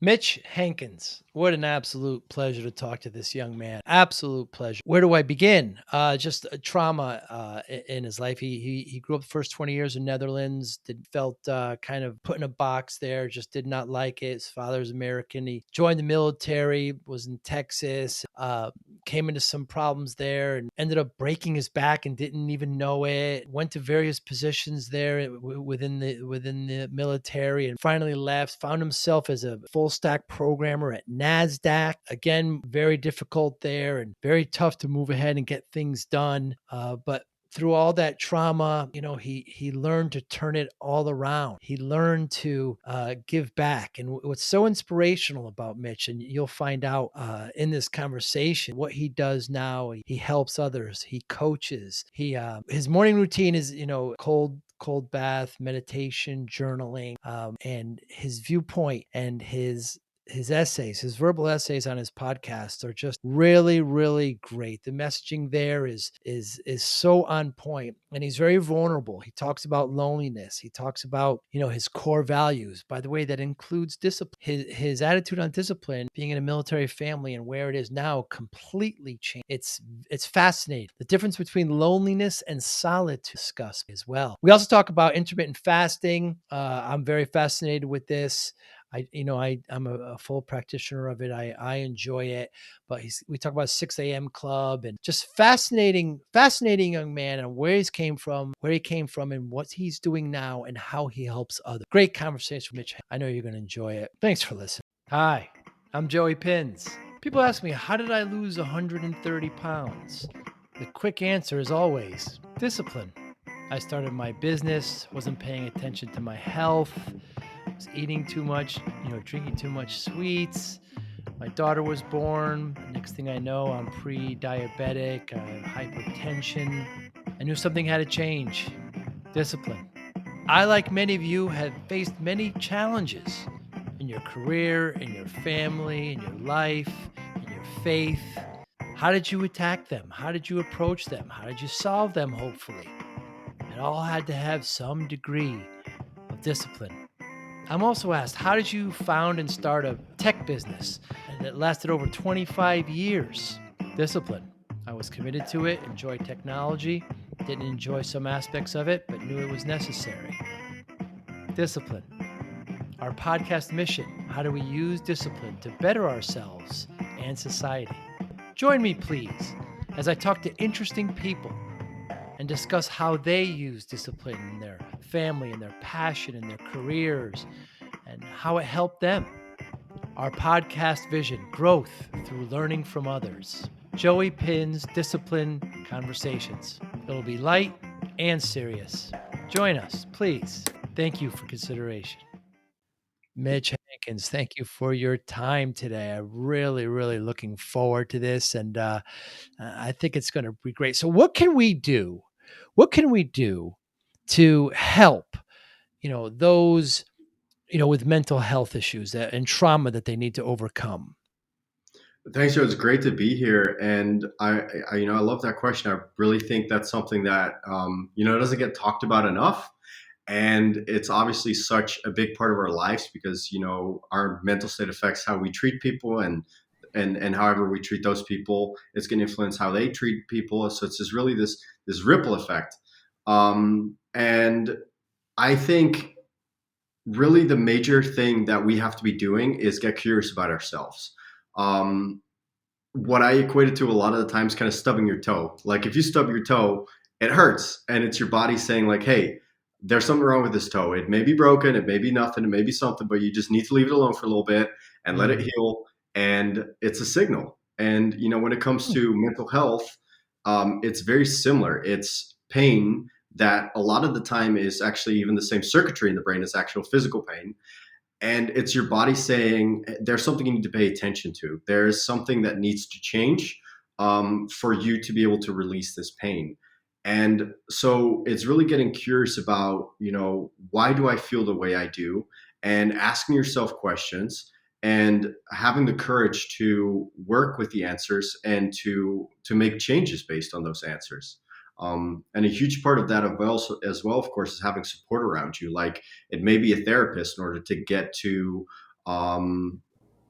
Mitch Hankins, what an absolute pleasure to talk to this young man. Absolute pleasure. Where do I begin? Just a trauma in his life. He grew up the first 20 years in Netherlands. Felt kind of put in a box there. Just did not like it. His father's American. He joined the military. Was in Texas. Came into some problems there and ended up breaking his back and didn't even know it. Went to various positions there within the military and finally left. Found himself as a full stack programmer at Nasdaq. Again, very difficult there and very tough to move ahead and get things done. But through all that trauma, he learned to turn it all around. He learned to give back. And what's so inspirational about Mitch, and you'll find out in this conversation, what he does now, he helps others, he coaches. His morning routine is, cold bath, meditation, journaling, and his viewpoint and his essays, his verbal essays on his podcast are just really, really great. The messaging there is so on point, and he's very vulnerable. He talks about loneliness. He talks about his core values. By the way, that includes discipline. His attitude on discipline, being in a military family and where it is now, completely changed. It's fascinating. The difference between loneliness and solitude discussed as well. We also talk about intermittent fasting. I'm very fascinated with this. I'm a full practitioner of it. I enjoy it, but we talk about 6 a.m. club and just fascinating young man and where he came from, and what he's doing now and how he helps others. Great conversation with Mitch. I know you're going to enjoy it. Thanks for listening. Hi, I'm Joey Pinz. People ask me, how did I lose 130 pounds? The quick answer is always discipline. I started my business, wasn't paying attention to my health, was eating too much, drinking too much sweets. My daughter was born. Next thing I know, I'm pre-diabetic. I have hypertension. I knew something had to change. Discipline. I, like many of you, have faced many challenges in your career, in your family, in your life, in your faith. How did you attack them? How did you approach them? How did you solve them, hopefully? It all had to have some degree of discipline. I'm also asked, how did you found and start a tech business that lasted over 25 years? Discipline. I was committed to it, enjoyed technology, didn't enjoy some aspects of it, but knew it was necessary. Discipline. Our podcast mission, how do we use discipline to better ourselves and society? Join me, please, as I talk to interesting people and discuss how they use discipline in their family and their passion and their careers and how it helped them. Our podcast vision, growth through learning from others. Joey Pinz Discipline Conversations. It'll be light and serious. Join us, please. Thank you for consideration. Mitch Hankins, thank you for your time today. I'm really, really looking forward to this, and I think it's going to be great. So, what can we do? What can we do to help, those, with mental health issues and trauma that they need to overcome? Thanks, Joe. It's great to be here, and I love that question. I really think that's something that doesn't get talked about enough, and it's obviously such a big part of our lives because our mental state affects how we treat people, and however we treat those people, it's going to influence how they treat people. So it's just really this ripple effect, and I think really the major thing that we have to be doing is get curious about ourselves. Um, what I equate it to a lot of the times kind of stubbing your toe. Like if you stub your toe, it hurts and it's your body saying like, hey, there's something wrong with this toe. It may be broken, it may be nothing, it may be something, but you just need to leave it alone for a little bit and let it heal. And it's a signal. And when it comes to mental health, it's very similar. It's pain that a lot of the time is actually even the same circuitry in the brain as actual physical pain. And it's your body saying there's something you need to pay attention to. There's something that needs to change for you to be able to release this pain. And so it's really getting curious about, why do I feel the way I do? And asking yourself questions and having the courage to work with the answers and to make changes based on those answers. And a huge part of that as well, of course, is having support around you. Like it may be a therapist in order to get to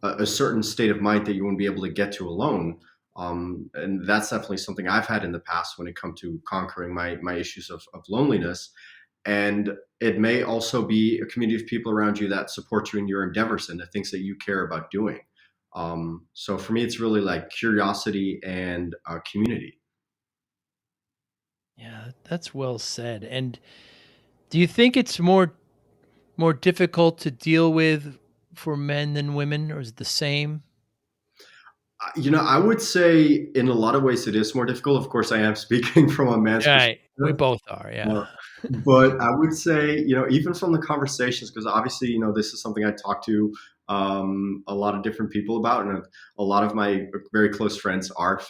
a certain state of mind that you won't be able to get to alone. And that's definitely something I've had in the past when it comes to conquering my issues of loneliness. And it may also be a community of people around you that support you in your endeavors and the things that you care about doing. So for me, it's really like curiosity and community. Yeah, that's well said. And do you think it's more difficult to deal with for men than women, or is it the same? I would say in a lot of ways it is more difficult. Of course, I am speaking from a man's Right. We perspective. both are, yeah. Uh, but I would say, even from the conversations, because obviously, this is something I talk to a lot of different people about, and a lot of my very close friends are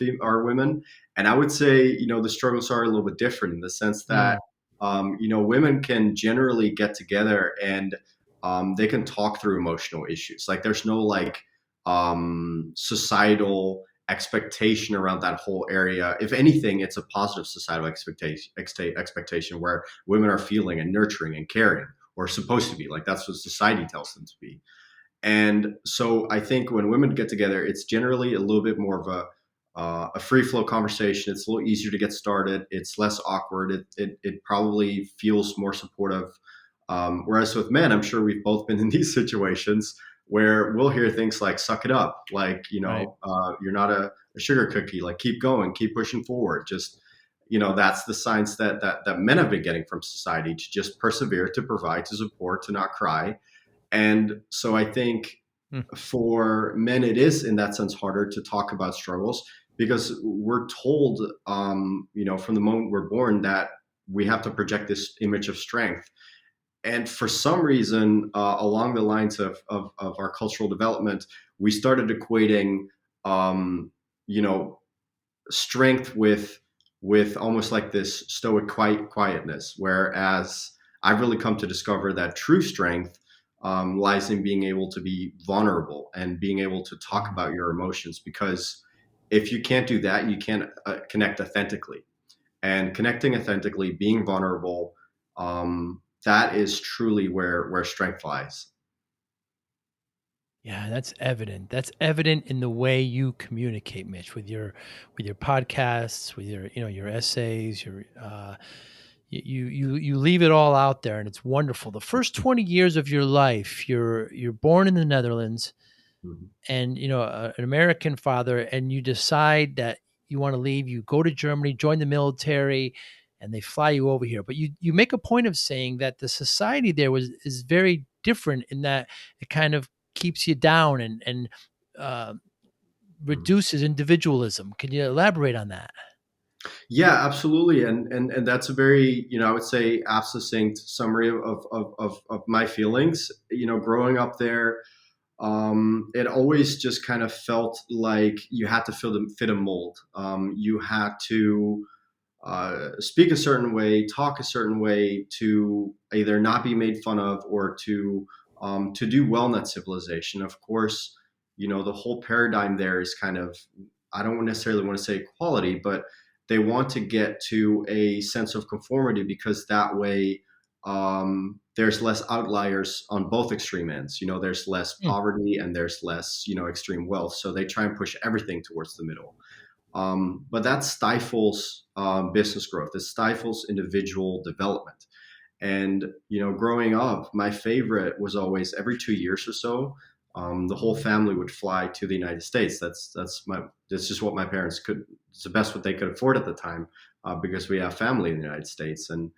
women, and I would say, the struggles are a little bit different in the sense that, Mm, women can generally get together and they can talk through emotional issues. Like, there's no like societal expectation around that whole area. If anything, it's a positive societal expectation where women are feeling and nurturing and caring, or supposed to be. Like, that's what society tells them to be. And so I think when women get together, it's generally a little bit more of a free flow conversation. It's a little easier to get started. It's less awkward. It probably feels more supportive. Whereas with men, I'm sure we've both been in these situations where we'll hear things like "suck it up," like, right. you're not a sugar cookie. Like, keep going, keep pushing forward. Just, that's the signs that men have been getting from society, to just persevere, to provide, to support, to not cry. And so I think Mm, for men, it is in that sense harder to talk about struggles, because we're told, from the moment we're born, that we have to project this image of strength. And for some reason, along the lines of our cultural development, we started equating, um, you know, strength with almost like this stoic quietness. Whereas I've really come to discover that true strength lies in being able to be vulnerable and being able to talk mm. about your emotions. Because if you can't do that, you can't connect authentically. And connecting authentically, being vulnerable, that is truly where strength lies. Yeah, that's evident. That's evident in the way you communicate, Mitch, with your podcasts, with your essays, you leave it all out there, and it's wonderful. The first 20 years of your life, you're born in the Netherlands, Mhm. and an American father, and you decide that you want to leave. You go to Germany, join the military, and they fly you over here. But you make a point of saying that the society there was is very different in that it kind of keeps you down and uh, Mhm. reduces individualism. Can you elaborate on that? Yeah, absolutely, and that's a very, I would say, apt, succinct summary of my feelings. Growing up there, it always just kind of felt like you had to fit a mold. You had to speak a certain way, talk a certain way, to either not be made fun of, or to do well in that civilization. Of course, the whole paradigm there is kind of, I don't necessarily want to say equality, but they want to get to a sense of conformity, because that way there's less outliers on both extreme ends. There's less Mm, poverty and there's less, extreme wealth. So they try and push everything towards the middle. But that stifles business growth. It stifles individual development. And growing up, my favorite was always every 2 years or so. The whole family would fly to the United States. That's just what my parents could. It's the best what they could afford at the time, because we have family in the United States. And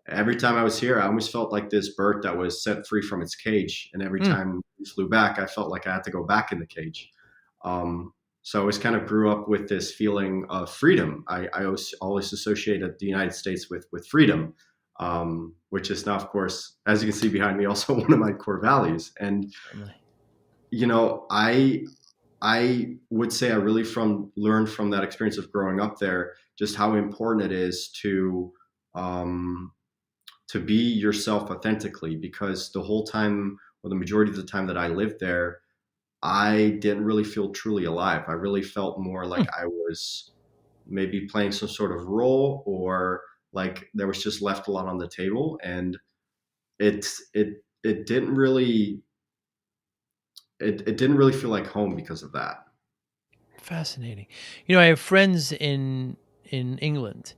every time I was here, I almost felt like this bird that was set free from its cage. And every mm, time we flew back, I felt like I had to go back in the cage. Um, so I always kind of grew up with this feeling of freedom. I always associated the United States with freedom, which is now, of course, as you can see behind me, also one of my core values. And certainly. you know, I I would say I really learned from that experience of growing up there just how important it is um, to be yourself authentically. Because the whole time, or the majority of the time that I lived there, I didn't really feel truly alive. I really felt more like Mm. I was maybe playing some sort of role, or like there was just left a lot on the table. And it didn't really it didn't really feel like home because of that. Fascinating. I have friends in England,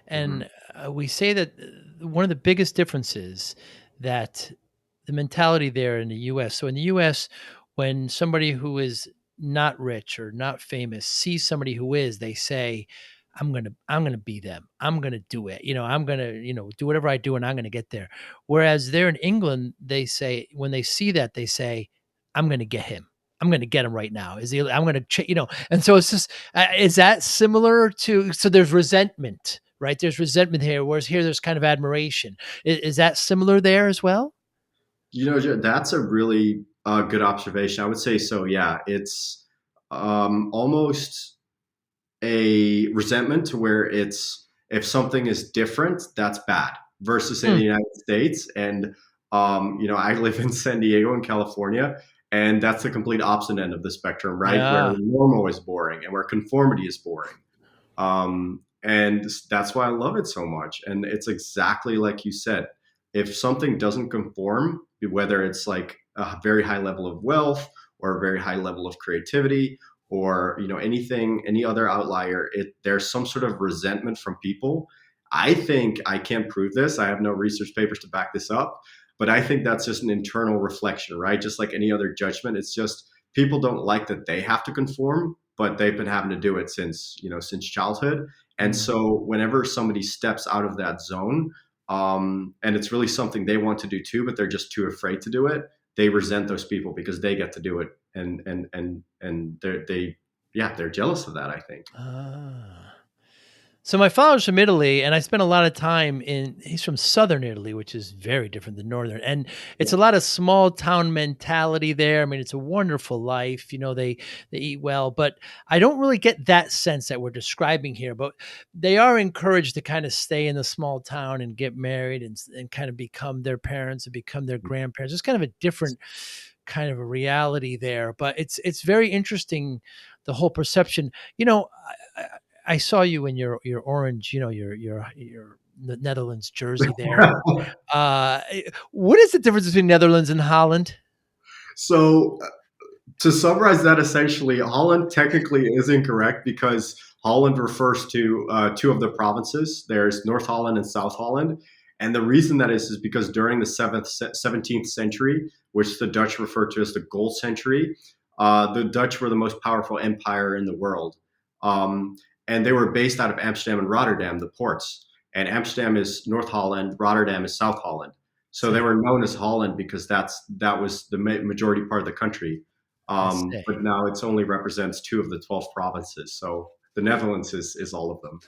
Hmm. and we say that one of the biggest differences that the mentality there in the U.S. So in the U.S., when somebody who is not rich or not famous sees somebody who is, they say, I'm gonna be them. I'm gonna do it. I'm gonna, do whatever I do and I'm gonna get there." Whereas there in England, they say when they see that, they say, "I'm gonna get him. I'm gonna get him right now. Is he I'm gonna and so it's just is that similar to so there's resentment, right? There's resentment here, whereas here there's kind of admiration. Is that similar there as well? That's a really good observation. I would say so. Yeah, it's almost a resentment to where it's if something is different, that's bad. Versus in the Mm, United States, and I live in San Diego in California, and that's the complete opposite end of the spectrum, right? Where yeah. normal is boring and where conformity is boring. And that's why I love it so much. And it's exactly like you said. If something doesn't conform, whether it's like a very high level of wealth or a very high level of creativity or anything, any other outlier, there's some sort of resentment from people. I think I can't prove this. I have no research papers to back this up, but I think that's just an internal reflection, right? Just like any other judgment, it's just people don't like that they have to conform, but they've been having to do it since childhood. And Mm. so whenever somebody steps out of that zone, and it's really something they want to do too, but they're just too afraid to do it, they resent those people because they get to do it, and they're jealous of that, I think. Ah. So my father's from Italy, and I spent a lot of time in he's from Southern Italy, which is very different than Northern, and it's Yeah. a lot of small town mentality there. I mean, it's a wonderful life, they eat well, but I don't really get that sense that we're describing here, but they are encouraged to kind of stay in the small town and get married and kind of become their parents and become their grandparents. It's kind of a different kind of a reality there, but it's very interesting, the whole perception. I, I saw you in your orange, your Netherlands jersey there. What is the difference between Netherlands and Holland? So to summarize that, essentially, Holland technically is incorrect because Holland refers to two of the provinces. There's North Holland and South Holland. And the reason that is because during the 17th century, which the Dutch refer to as the Gold Century, the Dutch were the most powerful empire in the world. Um, and they were based out of Amsterdam and Rotterdam, the ports. And Amsterdam is North Holland, Rotterdam is South Holland. So they See, were known as Holland because that was the majority part of the country. I see. But now it's only represents two of the 12 provinces. So the Netherlands is all of them.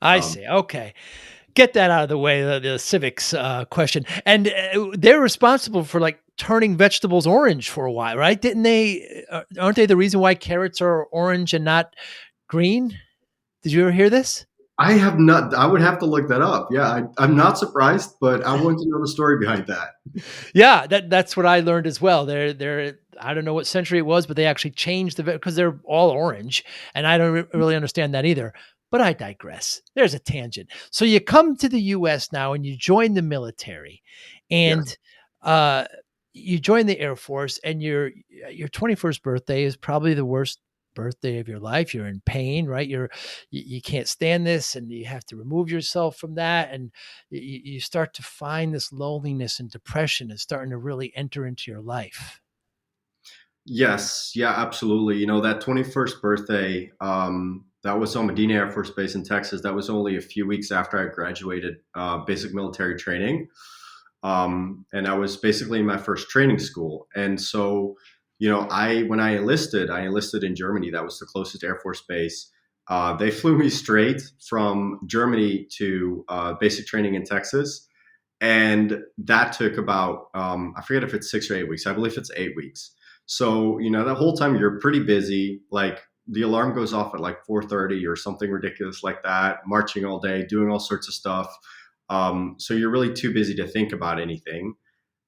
I Um, see. Okay. Get that out of the way, the civics question. And they're responsible for like turning vegetables orange for a while, right? Didn't they? Aren't they the reason why carrots are orange and not green? Did you ever hear this? I have not. I would have to look that up. Yeah, I'm not surprised, but I want to know the story behind that. Yeah, that's what I learned as well. They're I don't know what century it was, but they actually changed because they're all orange, and I don't really understand that either. But I digress. There's a tangent. So you come to the U.S. now, and you join the military, Yes. and uh, you join the Air Force, and your 21st birthday is probably the worst birthday of your life. You're in pain, right? You can't stand this, and you have to remove yourself from that, and you start to find this loneliness and depression is starting to really enter into your life. Yes. Yeah. Absolutely. That 21st birthday. That was on Medina Air Force Base in Texas. That was only a few weeks after I graduated basic military training. And I was basically in my first training school. And so, I when I enlisted in Germany. That was the closest Air Force base. They flew me straight from Germany to basic training in Texas, and that took about I forget if it's 6 or 8 weeks. I believe it's 8 weeks. So that whole time you're pretty busy. Like the alarm goes off at like 4:30 or something ridiculous like that. Marching all day, doing all sorts of stuff. So you're really too busy to think about anything.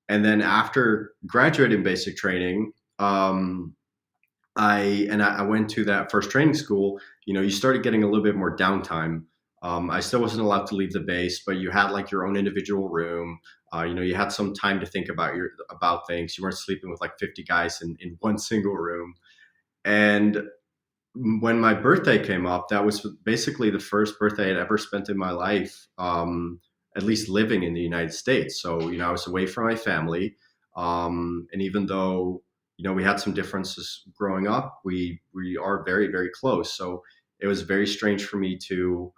And then after graduating basic training, I went to that first training school. You started getting a little bit more downtime. I still wasn't allowed to leave the base, but you had like your own individual room. You had some time to think about things. You weren't sleeping with like 50 guys in one single room. And when my birthday came up, that was basically the first birthday I'd ever spent in my life, at least living in the United States. So, I was away from my family. And even though, we had some differences growing up, we are very, very close. So it was very strange for me to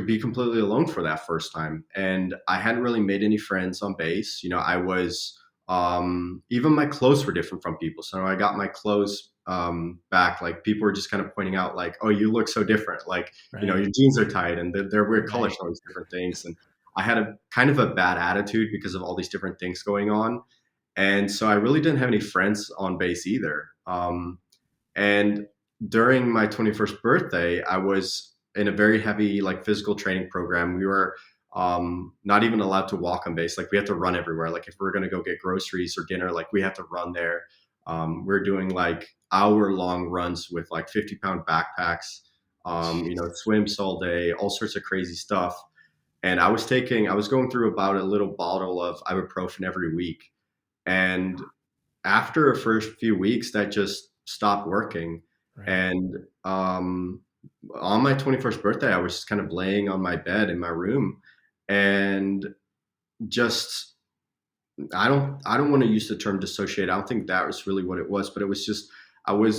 be completely alone for that first time. And I hadn't really made any friends on base. I was, even my clothes were different from people. So I got my clothes back. Like people were just kind of pointing out, like, oh, you look so different. Like, your Right. jeans are tight and they're weird colors, Right. all these different things. And I had a kind of a bad attitude because of all these different things going on. And so I really didn't have any friends on base either. And during my 21st birthday, I was in a very heavy like physical training program. We were not even allowed to walk on base. Like we had to run everywhere. Like if we were going to go get groceries or dinner, like we had to run there. We're doing like hour-long runs with like 50-pound backpacks. Swims all day, all sorts of crazy stuff. And I was going through about a little bottle of ibuprofen every week. And after the first few weeks, that just stopped working. Right. And um, on my 21st birthday, I was just kind of laying on my bed in my room, and just I don't want to use the term dissociate. I don't think that was really what it was, but it was just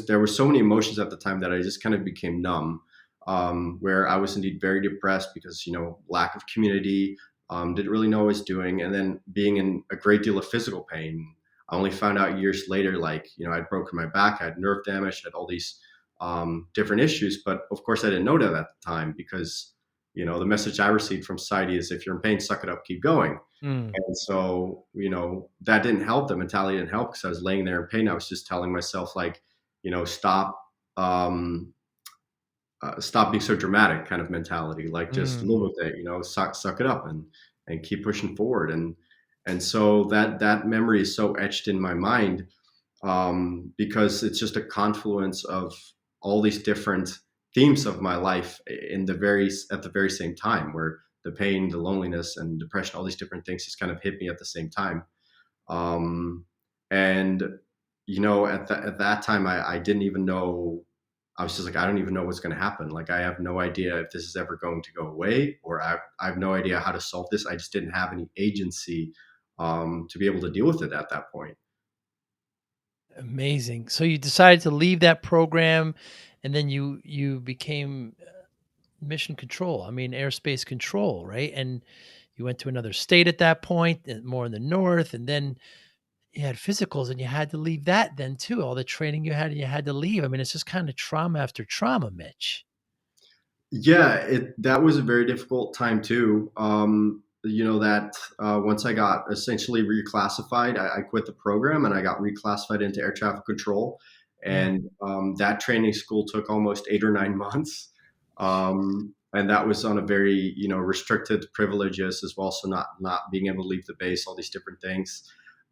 there were so many emotions at the time that I just kind of became numb. Where I was indeed very depressed because lack of community, didn't really know what I was doing, and then being in a great deal of physical pain. I only found out years later, like I'd broken my back, I had nerve damage, had all these different issues, but of course I didn't know that at the time because the message I received from society is if you're in pain, suck it up, keep going. Mm, And so, that didn't help. The mentality didn't help because I was laying there in pain. I was just telling myself, like, stop, stop being so dramatic, kind of mentality. Like, just live mm. with it. Suck it up and keep pushing forward. And so that memory is so etched in my mind, because it's just a confluence of all these different themes of my life at the very same time, where the pain, the loneliness, and depression, all these different things just kind of hit me at the same time. Um, and at that time, I didn't even know. I was just like, I don't even know what's going to happen. Like, I have no idea if this is ever going to go away, or I have no idea how to solve this. I just didn't have any agency to be able to deal with it at that point. Amazing. So you decided to leave that program, and then you became mission control. I mean, airspace control, right? And you went to another state at that point, and more in the north, and then you had physicals, and you had to leave that then too. All the training you had, and you had to leave. I mean, it's just kind of trauma after trauma, Mitch. Yeah, that was a very difficult time too. That once I got essentially reclassified, I quit the program and I got reclassified into air traffic control. Mm, And that training school took almost 8 or 9 months. And that was on a very, restricted privileges as well. So not being able to leave the base, all these different things.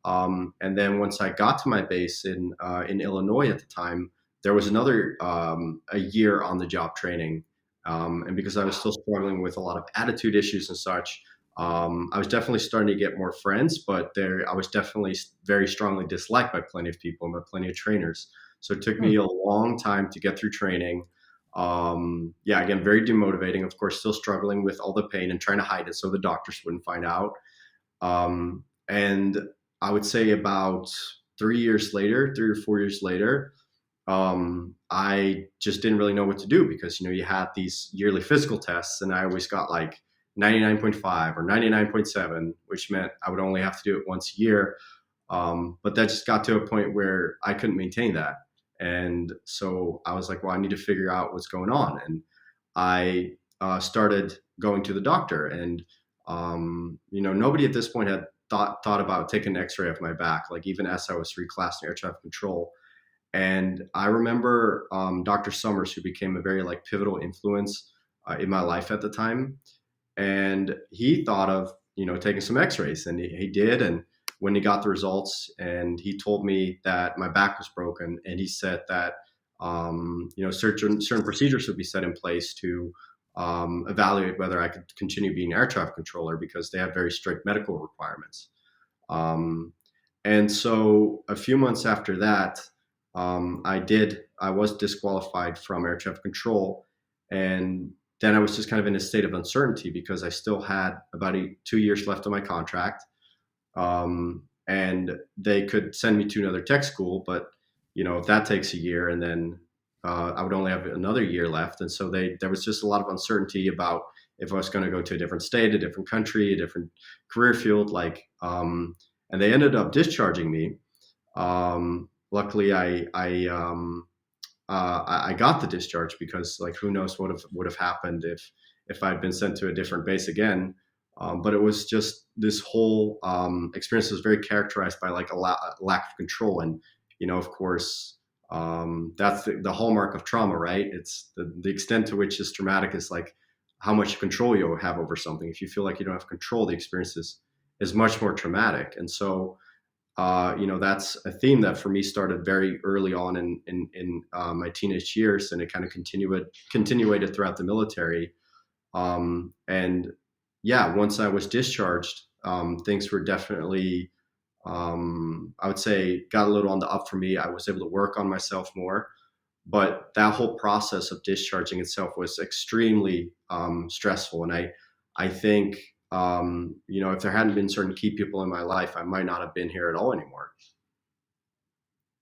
And then once I got to my base in Illinois at the time, there was another a year on the job training, and because I was still struggling with a lot of attitude issues and such, I was definitely starting to get more friends, but I was definitely very strongly disliked by plenty of people and by plenty of trainers. So it took mm, me a long time to get through training. Yeah, again, very demotivating. Of course, still struggling with all the pain and trying to hide it so the doctors wouldn't find out. And I would say about 3 years later, 3 or 4 years later, I just didn't really know what to do because you had these yearly physical tests, and I always got like 99.5 or 99.7, which meant I would only have to do it once a year. But that just got to a point where I couldn't maintain that, and so I was like, well, I need to figure out what's going on, and I started going to the doctor, and nobody at this point had thought about taking an X-ray of my back, like even as I was reclassed in air traffic control. And I remember Dr. Summers, who became a very like pivotal influence in my life at the time, and he thought of taking some X-rays, and he did. And when he got the results, and he told me that my back was broken, and he said that certain procedures would be set in place to evaluate whether I could continue being air traffic controller because they have very strict medical requirements. Um, and so a few months after that, I was disqualified from air traffic control. And then I was just kind of in a state of uncertainty because I still had about 2 years left on my contract. And they could send me to another tech school, but if that takes a year, and then I would only have another year left. And so there was just a lot of uncertainty about if I was going to go to a different state, a different country, a different career field, and they ended up discharging me. Luckily, I got the discharge because like who knows what would have happened if I'd been sent to a different base again. But it was just this whole experience was very characterized by like a lack of control, and of course, that's the hallmark of trauma, right? It's the extent to which it's traumatic is like how much control you have over something. If you feel like you don't have control, the experience is much more traumatic. And so that's a theme that for me started very early on in my teenage years, and it kind of continuated throughout the military. And yeah, once I was discharged, things were definitely, I would say, got a little on the up for me. I was able to work on myself more, but that whole process of discharging itself was extremely stressful. And I think, if there hadn't been certain key people in my life, I might not have been here at all anymore.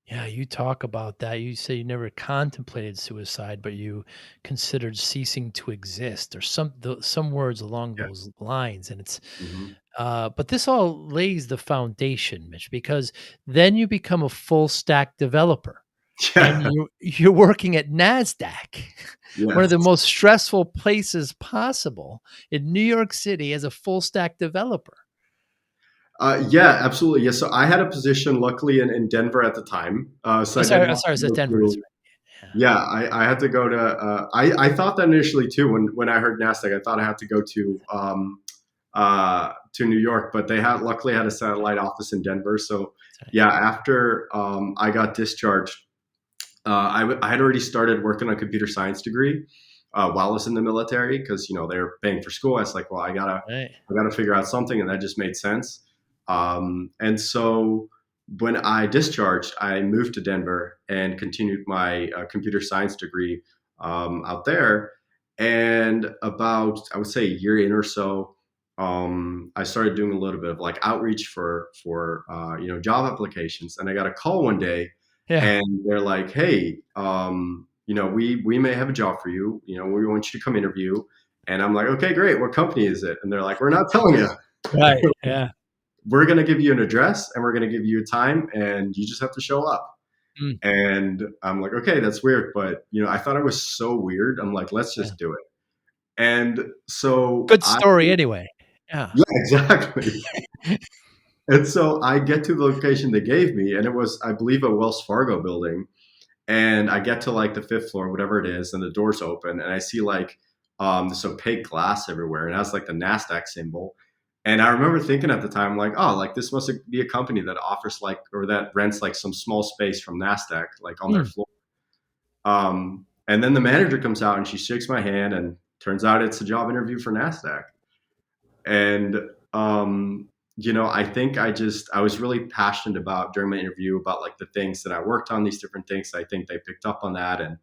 Yeah, you talk about that. You say you never contemplated suicide, but you considered ceasing to exist, or some words along Yeah. those lines. And it's, Hmm. but this all lays the foundation, Mitch, because then you become a full stack developer, and Yeah. you're working at Nasdaq, one of Yes. the most stressful places possible in New York City as a full stack developer. Yeah, absolutely. Yeah. So I had a position, luckily, in Denver at the time. So Oh, I didn't sorry, oh, have sorry, to it's at go Denver. That's through. right. Yeah. Yeah, I had to go to. I thought that initially too. When I heard Nasdaq, I thought I had to go to New York, but they had luckily had a satellite office in Denver. So That's right. yeah, after I got discharged, I had already started working on a computer science degree while I was in the military because they were paying for school. I was like, well, Right. I gotta figure out something, and that just made sense. And so when I discharged, I moved to Denver and continued my computer science degree out there. And about, I would say, a year in or so, I started doing a little bit of like outreach for job applications. And I got a call one day, Yeah. and they're like, "Hey, we may have a job for you. We want you to come interview." And I'm like, "Okay, great. What company is it?" And they're like, "We're not telling you. Right. Yeah. We're going to give you an address and we're going to give you a time, and you just have to show up." Mm, And I'm like, "Okay, that's weird, but I thought it was so weird. I'm like, let's yeah. just do it." And so Good story anyway. Yeah. yeah, exactly. And so I get to the location they gave me, and it was, I believe, a Wells Fargo building. And I get to like the fifth floor, whatever it is, and the doors open, and I see like this opaque glass everywhere, and it has like the Nasdaq symbol. And I remember thinking at the time, like, oh, like this must be a company that offers like or that rents like some small space from Nasdaq, like on their Mm. floor. And then the manager comes out and she shakes my hand, and turns out it's a job interview for Nasdaq. And I think I was really passionate about during my interview about like the things that I worked on, these different things. I think they picked up on that, and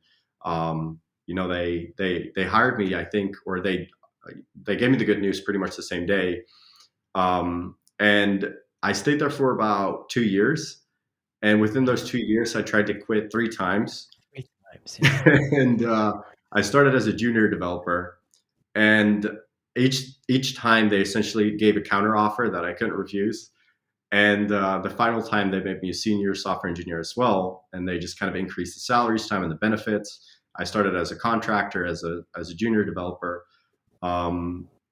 they hired me. I think, or they gave me the good news pretty much the same day. And I stayed there for about 2 years, and within those 2 years, I tried to quit 3 times. 3 times, yeah. And I started as a junior developer, and each time they essentially gave a counter offer that I couldn't refuse. And the final time they made me a senior software engineer as well, and they just kind of increased the salary each time and the benefits. I started as a contractor, as a junior developer,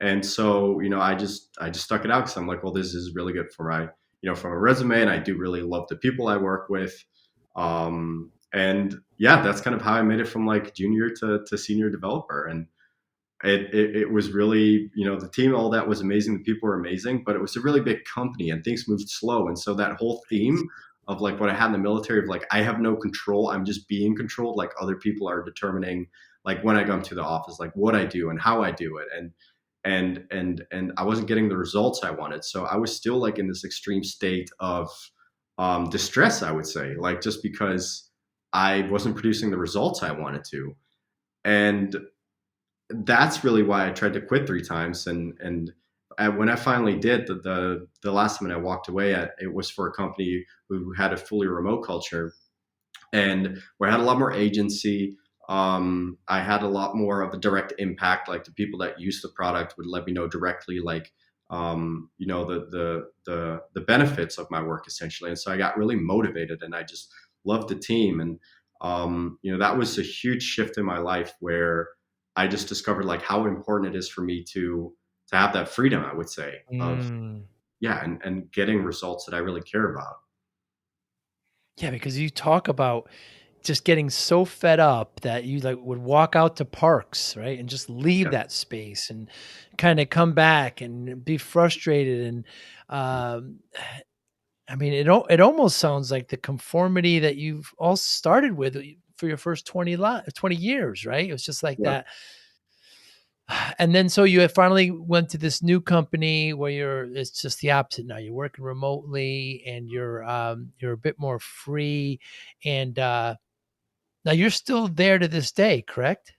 and so I just stuck it out because I'm like, well, this is really good for my from a resume, and I do really love the people I work with. And yeah, that's kind of how I made it from like junior to senior developer. And it was really, the team, all that was amazing. The people were amazing, but it was a really big company and things moved slow. And so that whole theme of like what I had in the military of like, I have no control, I'm just being controlled, like other people are determining like when I come to the office, like what I do and how I do it. And I wasn't getting the results I wanted. So I was still like in this extreme state of distress, I would say, like just because I wasn't producing the results I wanted to. And that's really why I tried to quit 3 times. When I finally did, the last time I walked away at, it was for a company who had a fully remote culture, and where I had a lot more agency. I had a lot more of a direct impact. Like the people that use the product would let me know directly, like the benefits of my work essentially. And so I got really motivated, and I just loved the team. And that was a huge shift in my life where I just discovered like how important it is for me to have that freedom. I would say of Mm. yeah, and getting results that I really care about. Yeah, because you talk about just getting so fed up that you, like, would walk out to parks, right, and just leave Yeah. that space and kinda come back and be frustrated and, um, I mean, it almost sounds like the conformity that you've all started with for your first 20 years, right? It was just like Yeah. that. And then so you had finally went to this new company where it's just the opposite now. You're working remotely and you're a bit more free and, now you're still there to this day, correct?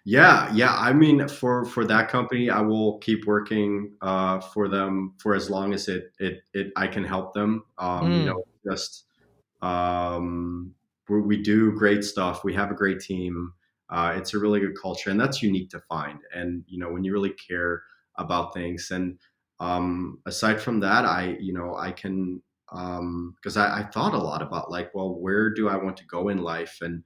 Yeah, yeah. I mean, for that company, I will keep working for them for as long as it I can help them. Mm, Just we do great stuff. We have a great team. It's a really good culture, and that's unique to find. And when you really care about things, and aside from that, I can because I thought a lot about like, well, where do I want to go in life, and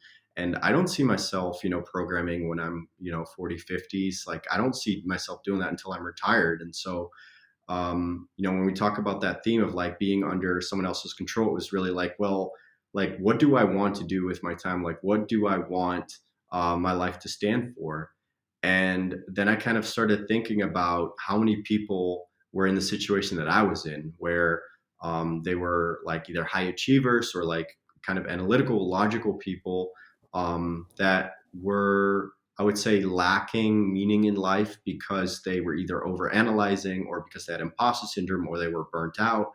I don't see myself, programming when I'm, 40, 50s. Like, I don't see myself doing that until I'm retired. And so, when we talk about that theme of like being under someone else's control, it was really like, well, like, what do I want to do with my time? Like, what do I want my life to stand for? And then I kind of started thinking about how many people were in the situation that I was in, where they were like either high achievers or like kind of analytical, logical people that were, I would say, lacking meaning in life because they were either over analyzing or because they had imposter syndrome or they were burnt out.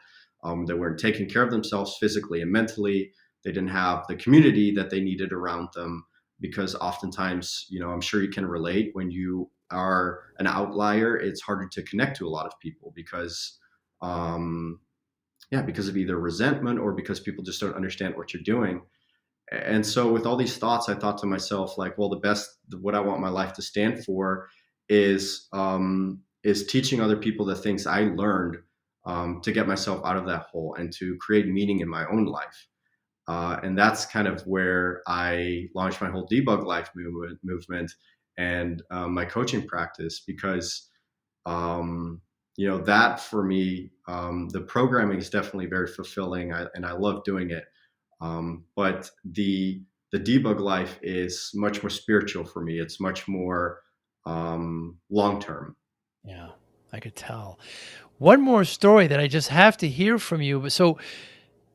They weren't taking care of themselves physically and mentally. They didn't have the community that they needed around them because oftentimes, I'm sure you can relate when you are an outlier, it's harder to connect to a lot of people because, yeah, because of either resentment or because people just don't understand what you're doing. And so with all these thoughts, I thought to myself, like, well, what I want my life to stand for is teaching other people the things I learned to get myself out of that hole and to create meaning in my own life. And that's kind of where I launched my whole debug life movement and my coaching practice because that for me, the programming is definitely very fulfilling, and I love doing it. But the debug life is much more spiritual for me. It's much more long term. yeah, I could tell. One more story that I just have to hear from you. But so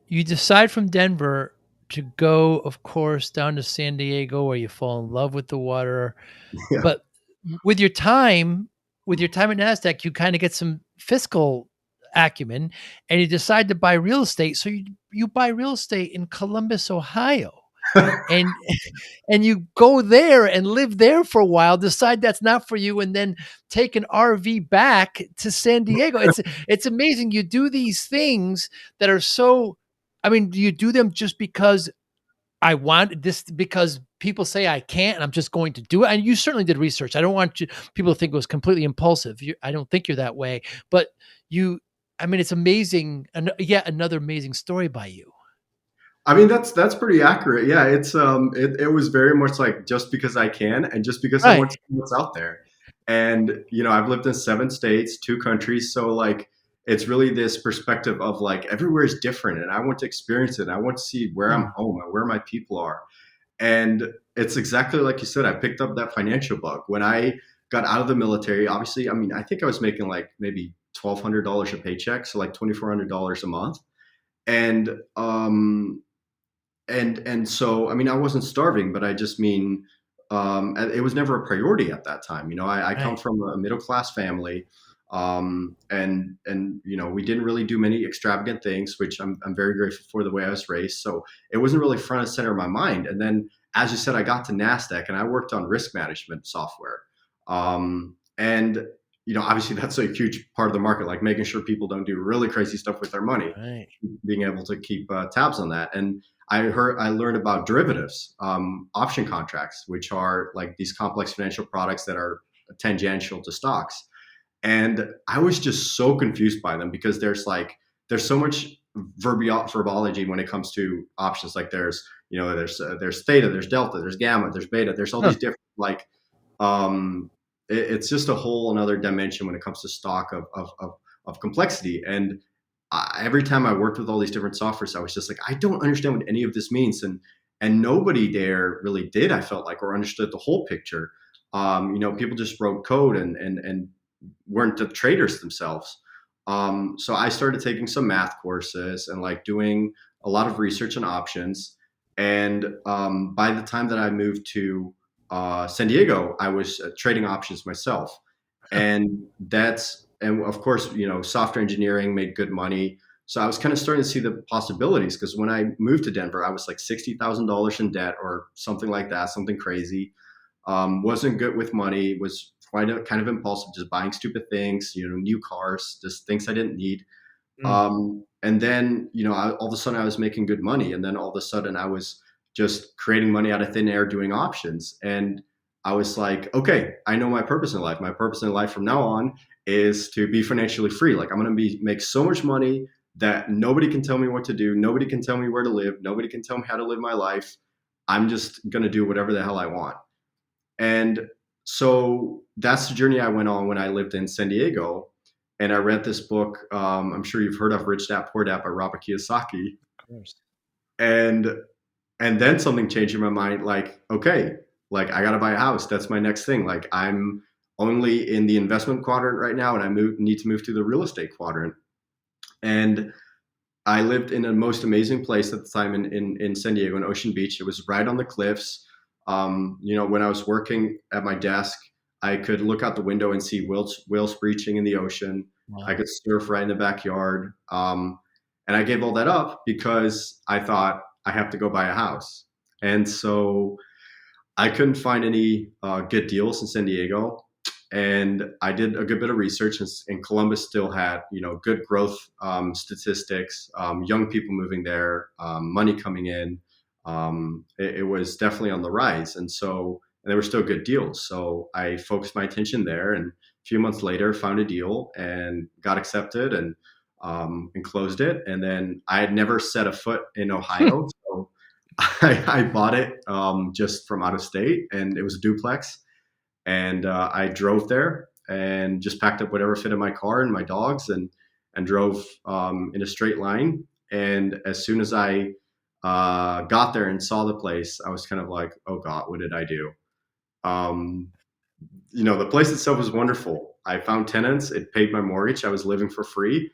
you decide from Denver to go, of course, down to San Diego where you fall in love with the water. Yeah. But with your time with your time at Nasdaq, you kinda get some fiscal acumen, and you decide to buy real estate, so you buy real estate in Columbus, Ohio, and and you go there and live there for a while, decide that's not for you, and then take an RV back to San Diego. It's amazing you do these things that are so I mean, do you do them just because I want this because people say I can't and I'm just going to do it. And you certainly did research. I don't want people to think it was completely impulsive. I don't think you're that way, but you, I mean, it's amazing. And yet another amazing story by you. I mean, that's pretty accurate. Yeah, it was very much like just because I can and just because I Right. want to see what's out there. And I've lived in 7 states, 2 countries, so like it's really this perspective of like everywhere is different, and I want to experience it. And I want to see where I'm Mm, home and where my people are. And it's exactly like you said. I picked up that financial bug when I got out of the military. Obviously, I mean, I think I was making like maybe $1,200 a paycheck, so like $2,400 a month, and so I mean I wasn't starving, but I just mean and it was never a priority at that time. I come Right. from a middle class family, and we didn't really do many extravagant things, which I'm very grateful for the way I was raised. So it wasn't really front and center of my mind. And then, as you said, I got to Nasdaq and I worked on risk management software, and obviously that's a huge part of the market, like making sure people don't do really crazy stuff with their money, Right. being able to keep tabs on that. And I learned about derivatives, option contracts, which are like these complex financial products that are tangential to stocks. And I was just so confused by them because there's so much verbology when it comes to options. Like there's theta, there's delta, there's gamma, there's beta, there's all Huh. these different um, it's just a whole another dimension when it comes to stock of complexity. And every time I worked with all these different softwares, I was just like, I don't understand what any of this means, and nobody there really did. I felt like, or understood the whole picture. People just wrote code and weren't the traders themselves. So I started taking some math courses and like doing a lot of research on options. And by the time that I moved to San Diego, I was trading options myself, and of course, software engineering made good money. So I was kind of starting to see the possibilities because when I moved to Denver, I was like $60,000 in debt or something like that, something crazy. Wasn't good with money, was quite kind of impulsive, just buying stupid things, new cars, just things I didn't need. Mm. And then, all of a sudden I was making good money. And then all of a sudden I was just creating money out of thin air doing options. And I was like, okay, I know my purpose in life. My purpose in life from now on is to be financially free. Like I'm going to make so much money that nobody can tell me what to do. Nobody can tell me where to live. Nobody can tell me how to live my life. I'm just going to do whatever the hell I want. And so that's the journey I went on when I lived in San Diego. And I read this book. I'm sure you've heard of Rich Dad Poor Dad by Robert Kiyosaki. Of course. And and then something changed in my mind. Like, okay, like I got to buy a house. That's my next thing. Like I'm only in the investment quadrant right now, and need to move to the real estate quadrant. And I lived in a most amazing place at the time in San Diego, in Ocean Beach. It was right on the cliffs. When I was working at my desk, I could look out the window and see whales breaching in the ocean. I Wow. could surf right in the backyard. And I gave all that up because I thought I have to go buy a house. And so I couldn't find any good deals in San Diego. And I did a good bit of research, and Columbus still had, good growth statistics, young people moving there, money coming in. It was definitely on the rise, and there were still good deals. So I focused my attention there, and a few months later, found a deal and got accepted and closed it. And then I had never set a foot in Ohio, so I bought it just from out of state, and it was a duplex. And I drove there and just packed up whatever fit in my car and my dogs, and drove in a straight line. And as soon as I got there and saw the place, I was kind of like, oh God, what did I do? Um, the place itself was wonderful. I found tenants. It paid my mortgage. I was living for free.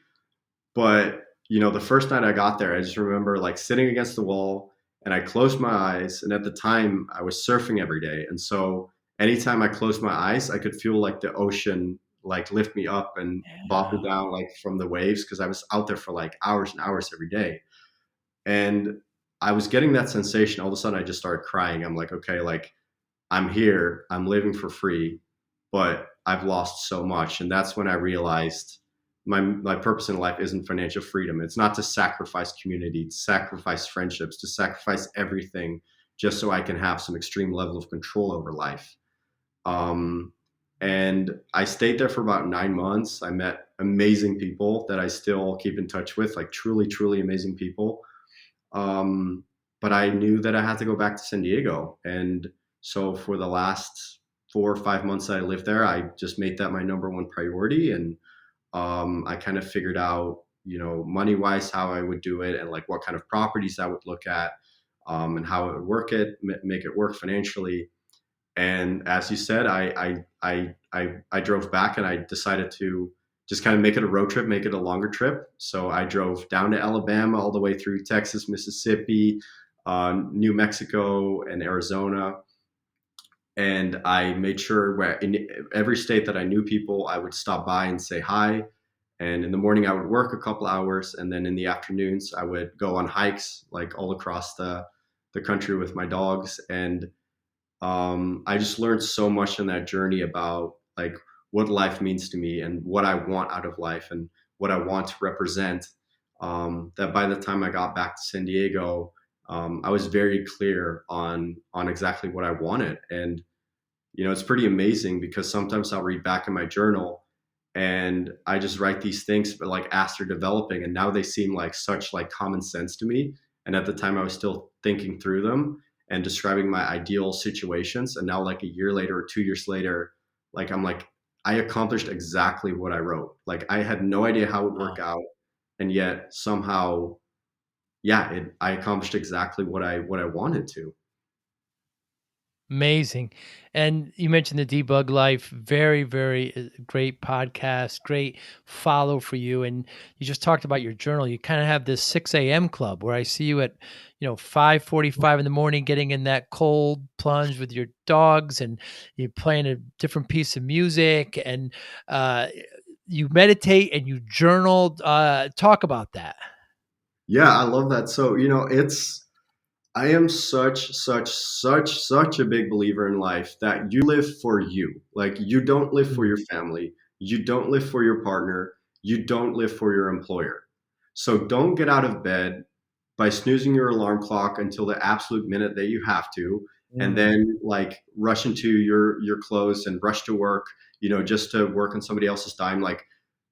But the first night I got there, I just remember like sitting against the wall, and I closed my eyes. And at the time, I was surfing every day, and so anytime I closed my eyes, I could feel like the ocean like lift me up and bop me Yeah. down like from the waves, because I was out there for like hours and hours every day. And I was getting that sensation. All of a sudden, I just started crying. I'm like, okay, like I'm here, I'm living for free, but I've lost so much. And that's when I realized my purpose in life isn't financial freedom. It's not to sacrifice community, to sacrifice friendships, to sacrifice everything just so I can have some extreme level of control over life. Um, and I stayed there for about 9 months. I met amazing people that I still keep in touch with, like truly, truly amazing people. Um, but I knew that I had to go back to San Diego. And so for the last 4 or 5 months that I lived there, I just made that my number one priority. And I kind of figured out, money wise, how I would do it, and like what kind of properties I would look at, and how it would make it work financially. And as you said, I drove back, and I decided to just kind of make it a road trip, make it a longer trip. So I drove down to Alabama, all the way through Texas, Mississippi, New Mexico, and Arizona. And I made sure where in every state that I knew people, I would stop by and say hi. And in the morning, I would work a couple hours, and then in the afternoons, I would go on hikes like all across the country with my dogs. And I just learned so much in that journey about like what life means to me and what I want out of life and what I want to represent. That by the time I got back to San Diego, I was very clear on exactly what I wanted. And it's pretty amazing because sometimes I'll read back in my journal and I just write these things, but like as they're developing, and now they seem like such like common sense to me. And at the time, I was still thinking through them and describing my ideal situations. And now, like a year later or 2 years later, like I'm like, I accomplished exactly what I wrote. Like I had no idea how it would work Wow. out, and yet somehow, yeah, I accomplished exactly what I wanted to. Amazing. And you mentioned the Debug Life, very, very great podcast, great follow for you. And you just talked about your journal. You kind of have this 6 a.m. club where I see you at, 5:45 in the morning, getting in that cold plunge with your dogs and you're playing a different piece of music and uh, you meditate and you journal. Talk about that. Yeah, I love that. So, I am such a big believer in life that you live for you. Like you don't live for Mm, your family, you don't live for your partner, you don't live for your employer. So don't get out of bed by snoozing your alarm clock until the absolute minute that you have to, and mm, then like rush into your clothes and rush to work, just to work on somebody else's dime. Like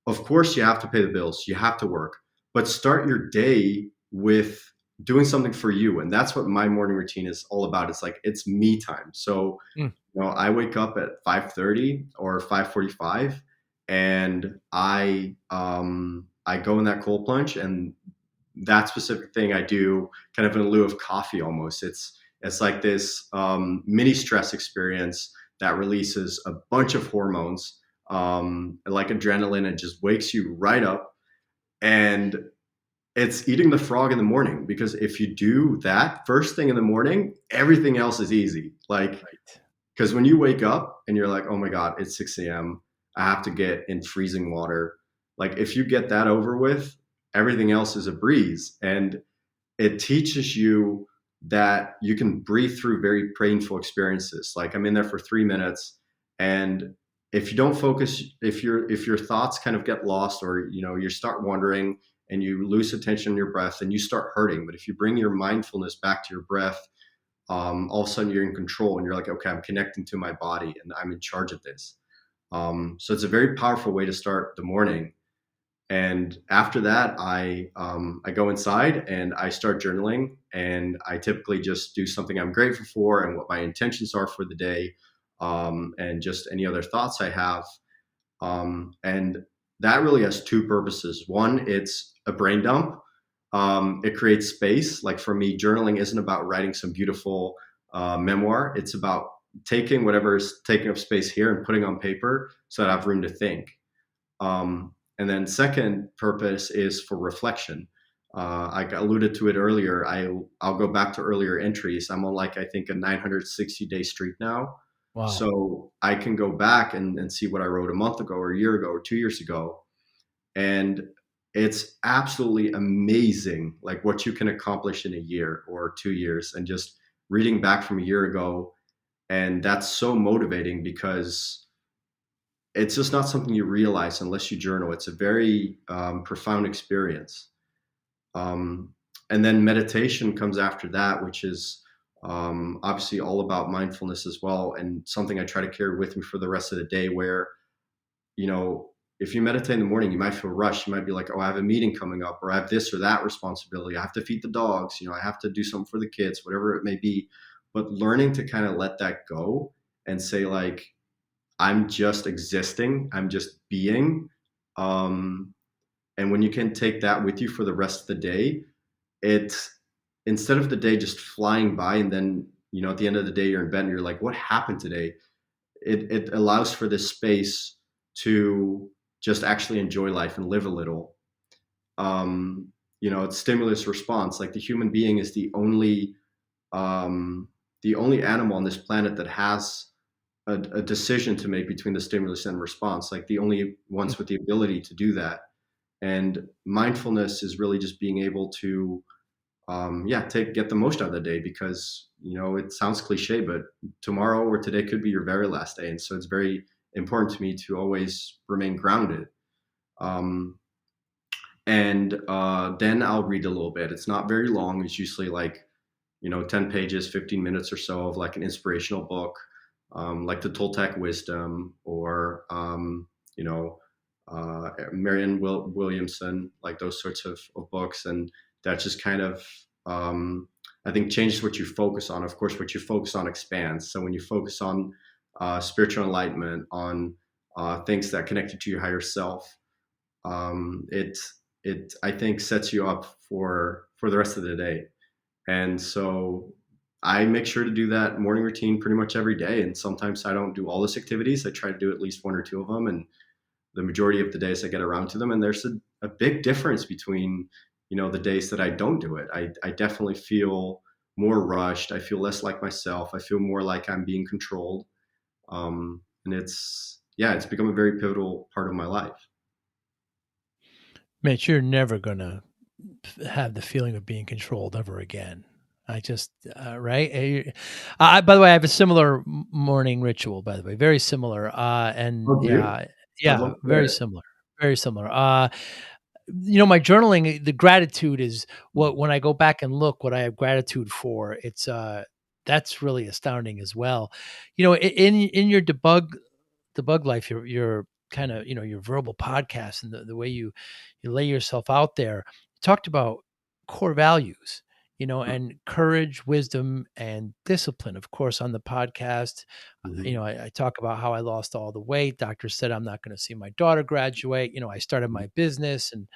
of course you have to pay the bills, you have to work, but start your day with doing something for you. And that's what my morning routine is all about. It's like it's me time. So mm. I wake up at 5:30 or 5:45, and I go in that cold plunge, and that specific thing I do kind of in lieu of coffee almost. It's like this mini stress experience that releases a bunch of hormones, like adrenaline, and just wakes you right up. And it's eating the frog in the morning, because if you do that first thing in the morning, everything else is easy. Like Right. because when you wake up and you're like, oh my God, it's 6 a.m., I have to get in freezing water. Like, if you get that over with, everything else is a breeze. And it teaches you that you can breathe through very painful experiences. Like, I'm in there for 3 minutes. And if you don't focus, if your thoughts kind of get lost, or you start wondering and you lose attention on your breath, then you start hurting. But if you bring your mindfulness back to your breath, all of a sudden you're in control and you're like, okay, I'm connecting to my body and I'm in charge of this. So it's a very powerful way to start the morning. And after that, I go inside and I start journaling. And I typically just do something I'm grateful for and what my intentions are for the day, and just any other thoughts I have. And that really has two purposes. One, it's a brain dump. It creates space. Like for me, journaling isn't about writing some beautiful memoir. It's about taking whatever is taking up space here and putting on paper so that I have room to think. And then second purpose is for reflection. I alluded to it earlier. I'll go back to earlier entries. I'm on like I think a 960-day streak now, Wow. so I can go back and see what I wrote a month ago or a year ago or 2 years ago, and it's absolutely amazing, like what you can accomplish in a year or 2 years, and just reading back from a year ago, and that's so motivating because it's just not something you realize unless you journal. It's a very profound experience. Um, and then meditation comes after that, which is obviously all about mindfulness as well, and something I try to carry with me for the rest of the day. Where, you know, if you meditate in the morning, you might feel rushed. You might be like, oh, I have a meeting coming up, or I have this or that responsibility. I have to feed the dogs, I have to do something for the kids, whatever it may be. But learning to kind of let that go and say, like, I'm just existing, I'm just being. Um, and when you can take that with you for the rest of the day, it's instead of the day just flying by, and then, at the end of the day, you're in bed and you're like, what happened today? It allows for this space to just actually enjoy life and live a little. It's stimulus response. Like the human being is um, the only animal on this planet that has a decision to make between the stimulus and response, like the only ones with the ability to do that. And mindfulness is really just being able to, yeah, get the most out of the day, because it sounds cliche, but tomorrow or today could be your very last day, and so it's very important to me to always remain grounded. Um, and then I'll read a little bit. It's not very long. It's usually like 10 pages, 15 minutes or so of like an inspirational book, like the Toltec Wisdom, or you know, Marianne Williamson, like those sorts of books. And that just kind of, I think, changes what you focus on. Of course, what you focus on expands. So when you focus on spiritual enlightenment, on things that connect you to your higher self, it I think sets you up for the rest of the day. And so I make sure to do that morning routine pretty much every day. And sometimes I don't do all those activities. I try to do at least one or two of them. And the majority of the days I get around to them. And there's a big difference between, the days that I don't do it. I definitely feel more rushed. I feel less like myself. I feel more like I'm being controlled. And it's become a very pivotal part of my life. Mitch, you're never gonna have the feeling of being controlled ever again. I just right. By the way, I have a similar morning ritual. By the way, very similar. And Oh, do you? yeah, I'd yeah, love to hear very it. similar. Very similar. My journaling, the gratitude is what when I go back and look what I have gratitude for. It's that's really astounding as well. In your debug life, your kind of your verbal podcast and the way you lay yourself out there. You talked about core values, and courage, wisdom, and discipline. Of course, on the podcast, Mhm. I talk about how I lost all the weight. Doctor said I'm not going to see my daughter graduate. I started my business and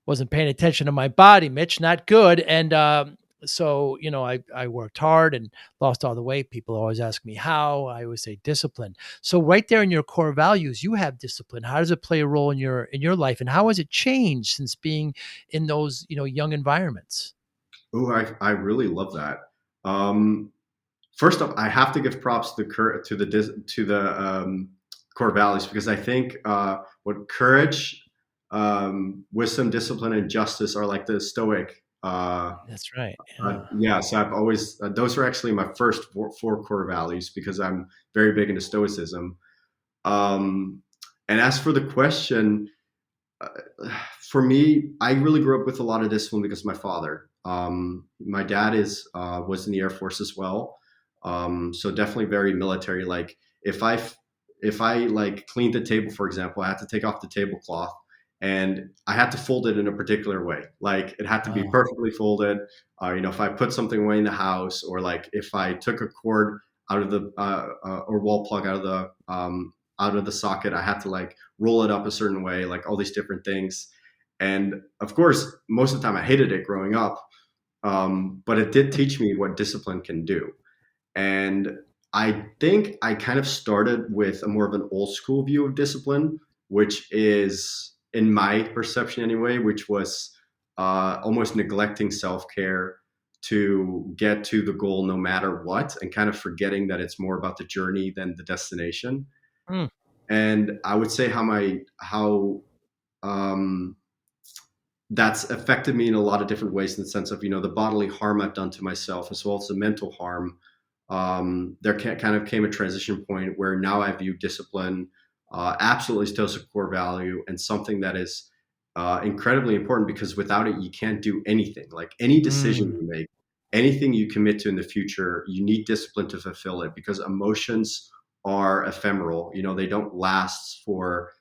wasn't paying attention to my body, Mitch. Not good. And so I worked hard and lost all the weight. People always ask me how. I always say discipline. So right there in your core values, you have discipline. How does it play a role in your life, and how has it changed since being in those young environments? Oh, I really love that. Um, First off, I have to give props to the core values, because I think what courage, wisdom, discipline, and justice are like the Stoic. That's right. Yeah. Yeah, so I've always those are actually my first four core values, because I'm very big into Stoicism. Um, and as for the question, uh, for me, I really grew up with a lot of discipline because of my father. My dad is was in the Air Force as well, so definitely very military. Like if I like cleaned the table, for example, I had to take off the tablecloth and I had to fold it in a particular way. Like it had to be Wow. perfectly folded. If I put something away in the house, or like if I took a cord out of the or wall plug out of the socket, I had to like roll it up a certain way, like all these different things. And of course, most of the time I hated it growing up, but it did teach me what discipline can do. And I think I kind of started with a more of an old school view of discipline, which is, in my perception anyway, which was almost neglecting self care to get to the goal no matter what, and kind of forgetting that it's more about the journey than the destination. Mm, And I would say how um, that's affected me in a lot of different ways, in the sense of the bodily harm I've done to myself, as well as the mental harm. There kind of came a transition point where now I view discipline absolutely still as a core value, and something that is incredibly important, because without it you can't do anything. Like any decision mm, you make, anything you commit to in the future, you need discipline to fulfill it, because emotions are ephemeral. They don't last for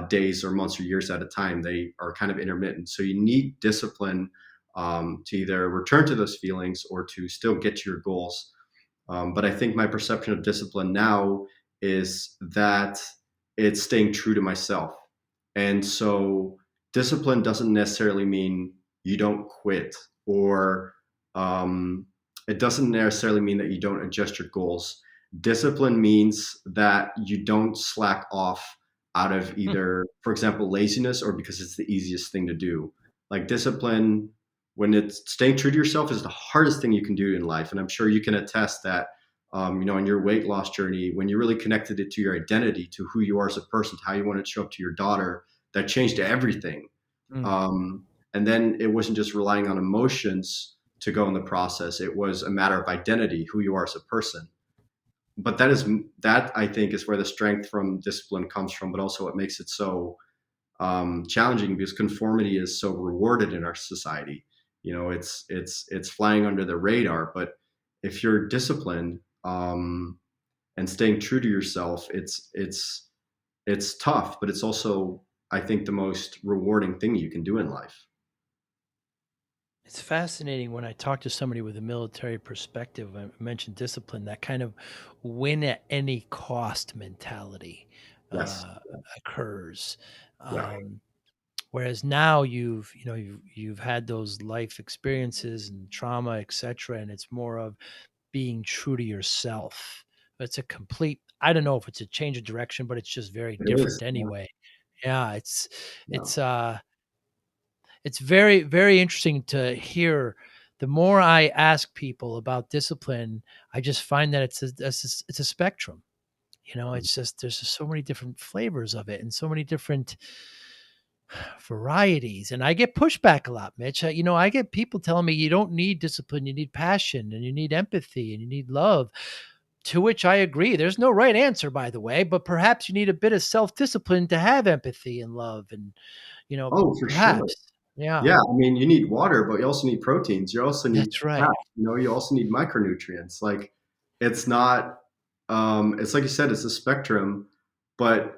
days or months or years at a time. They are kind of intermittent. So you need discipline to either return to those feelings or to still get to your goals. But I think my perception of discipline now is that it's staying true to myself. And so discipline doesn't necessarily mean you don't quit, or um, it doesn't necessarily mean that you don't adjust your goals. Discipline means that you don't slack off out of mm. either, for example, laziness, or because it's the easiest thing to do. Like discipline, when it's staying true to yourself, is the hardest thing you can do in life. And I'm sure you can attest that on your weight loss journey, when you really connected it to your identity, to who you are as a person, to how you wanted to show up to your daughter, that changed everything. Mm. And then it wasn't just relying on emotions to go in the process. It was a matter of identity, who you are as a person. But that I think is where the strength from discipline comes from, but also what makes it so challenging, because conformity is so rewarded in our society. It's flying under the radar. But if you're disciplined, and staying true to yourself, it's tough, but it's also, I think, the most rewarding thing you can do in life. It's fascinating when I talk to somebody with a military perspective. I mentioned discipline, that kind of win at any cost mentality Yes. uh, occurs. Yeah. Um, Whereas now you've had those life experiences and trauma, etc., and it's more of being true to yourself. It's a complete. I don't know if it's a change of direction, but it's just very It is. different Yeah. anyway. Yeah, Yeah. it's uh it's very, very interesting to hear. The more I ask people about discipline, I just find that it's a spectrum. It's just there's just so many different flavors of it and so many different varieties. And I get pushback a lot, Mitch. I get people telling me you don't need discipline, you need passion, and you need empathy, and you need love. To which I agree. There's no right answer, by the way, but perhaps you need a bit of self discipline to have empathy and love, and Oh, for sure. perhaps, yeah, Yeah, I mean, you need water, but you also need proteins. You also need that's right. fat. You also need micronutrients. Like, it's not. It's like you said, it's a spectrum, but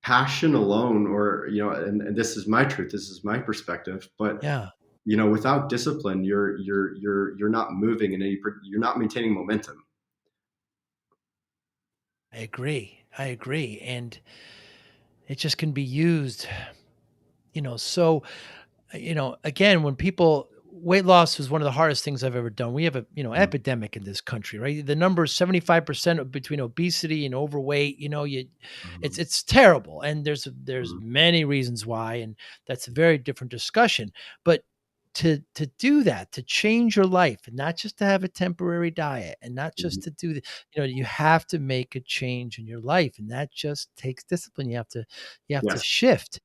passion alone, or and this is my truth. This is my perspective. But Yeah. without discipline, you're not moving in any. You're not maintaining momentum. I agree. I agree. And it just can be used, so, again, when people weight loss is one of the hardest things I've ever done. We have a, Mhm. epidemic in this country, right? The number is 75% between obesity and overweight, Mhm. it's terrible. And there's Mhm. many reasons why, and that's a very different discussion. But to do that, to change your life, and not just to have a temporary diet, and not Mhm. just to do the, you have to make a change in your life, and that just takes discipline. You have to Yes. shift.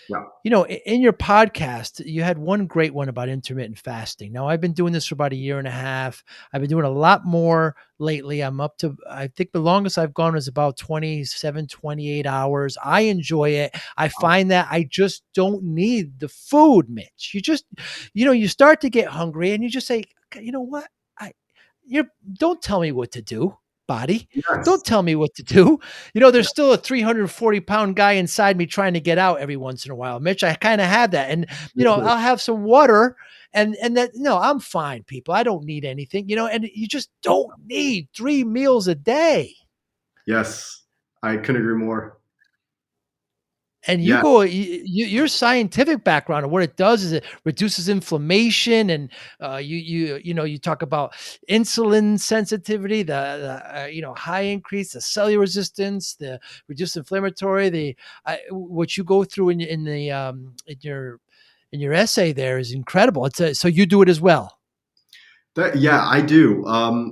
Yeah. In your podcast, you had one great one about intermittent fasting. Now, I've been doing this for about a year and a half. I've been doing a lot more lately. I'm up to, I think the longest I've gone is about 27, 28 hours. I enjoy it. I Wow. find that I just don't need the food, Mitch. You start to get hungry and you just say, "Okay, you know what? I, you don't tell me what to do, body. Yes. Don't tell me what to do. There's still a 340-pound guy inside me trying to get out every once in a while, Mitch. I kind of have that. And, Me too. I'll have some water and that, no, I'm fine, people. I don't need anything, and you just don't need 3 meals a day. Yes. I couldn't agree more. And Yeah. your scientific background and what it does is it reduces inflammation, and you talk about insulin sensitivity, the high increase, the cellular resistance, the reduced inflammatory, the what you go through in your essay there is incredible. So you do it as well. Yeah, I do.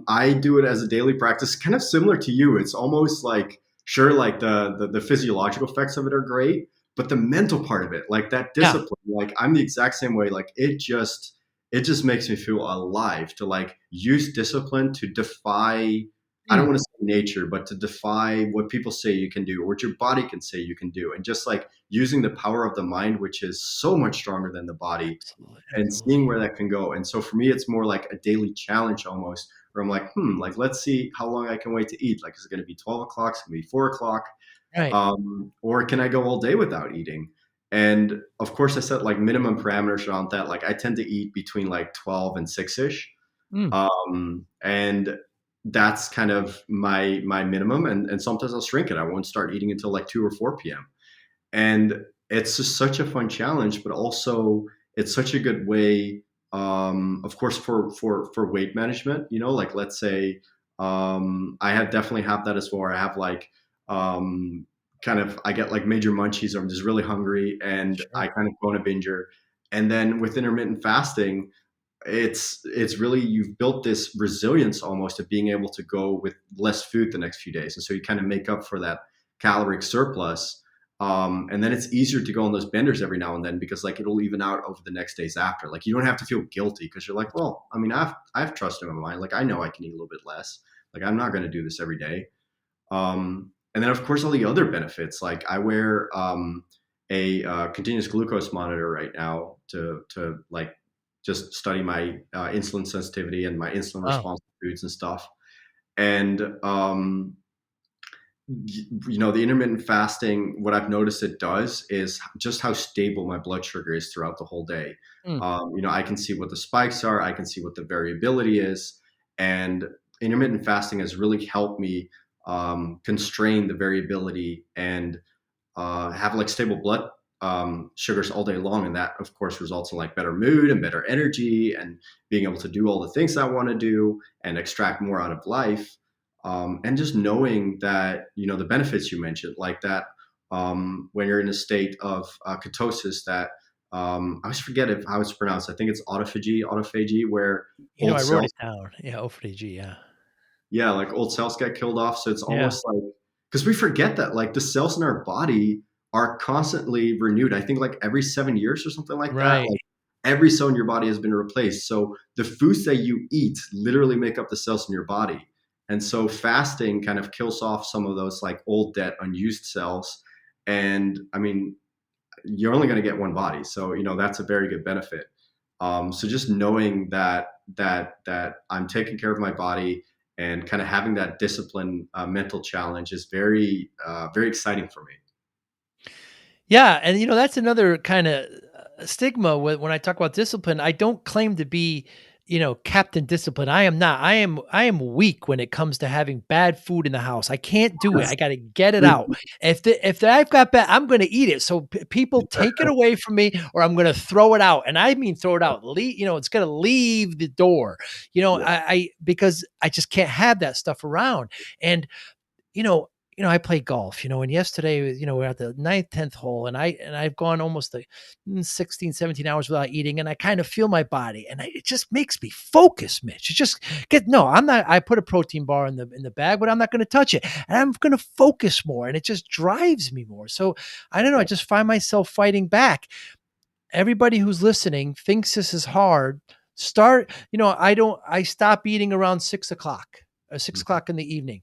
I do it as a daily practice, kind of similar to you. It's almost like, sure, like the physiological effects of it are great, but the mental part of it, like that Yeah. discipline, like I'm the exact same way. Like it just makes me feel alive to like use discipline to defy. I don't Mm, want to say nature, but to defy what people say you can do, or what your body can say you can do, and just like using the power of the mind, which is so much stronger than the body, absolutely, and seeing absolutely. where that can go. And so for me, it's more like a daily challenge almost, where I'm like, like let's see how long I can wait to eat. Like, is it going to be 12 o'clock? Is it going to be 4 o'clock? Right. Or can I go all day without eating? And of course, I set like minimum parameters around that. Like, I tend to eat between like 12 and 6 ish. Mm, And that's kind of my minimum. And sometimes I'll shrink it. I won't start eating until like 2 or 4 p.m. And it's just such a fun challenge, but also it's such a good way, of course, for weight management. Like, let's say, I have definitely have that as well. Where I have like, kind of, I get like major munchies, or I'm just really hungry, and I sure. kind of go on a binger. And then with intermittent fasting, it's really, you've built this resilience almost of being able to go with less food the next few days, and so you kind of make up for that caloric surplus. And then it's easier to go on those benders every now and then because like it'll even out over the next days after. Like you don't have to feel guilty because you're like, well, I mean, I have trust in my mind. Like I know I can eat a little bit less. Like I'm not going to do this every day. And then of course all the other benefits. Like I wear a continuous glucose monitor right now to like just study my insulin sensitivity and my insulin Wow. response to foods and stuff. And the intermittent fasting, what I've noticed it does is just how stable my blood sugar is throughout the whole day. Mm. I can see what the spikes are, I can see what the variability is, and intermittent fasting has really helped me constrain the variability and have like stable blood sugars all day long. And that, of course, results in like better mood and better energy and being able to do all the things I want to do and extract more out of life. And just knowing that, the benefits you mentioned, like that when you're in a state of ketosis, that I always forget how it's pronounced. I think it's autophagy, where I old wrote cells, it down. Yeah, OFDG. Yeah. yeah, like old cells get killed off. So it's Yeah. almost like, because we forget that like the cells in our body are constantly renewed. I think like every 7 years or something like that. Right. Like every cell in your body has been replaced. So the foods that you eat literally make up the cells in your body. And so fasting kind of kills off some of those like old dead unused cells. And I mean, you're only going to get one body. So, that's a very good benefit. So just knowing that I'm taking care of my body and kind of having that discipline mental challenge is very very exciting for me. Yeah, and that's another kind of stigma when I talk about discipline. I don't claim to be, Captain Discipline. I am not. I am weak when it comes to having bad food in the house. I can't do it. Yes. I got to get it out. If I've got bad, I'm going to eat it. So people take it away from me, or I'm going to throw it out. And I mean throw it out. It's going to leave the door. Yeah. Because I just can't have that stuff around. And you know, I play golf, and yesterday, we're at the ninth, 10th hole, and I've gone almost 16, 17 hours without eating, and I kind of feel my body, and it just makes me focus, Mitch. It just no, I'm not. I put a protein bar in the bag, but I'm not going to touch it, and I'm going to focus more, and it just drives me more. So I don't know. I just find myself fighting back. Everybody who's listening thinks this is hard. Start, I stop eating around 6 o'clock or six Mhm. o'clock in the evening.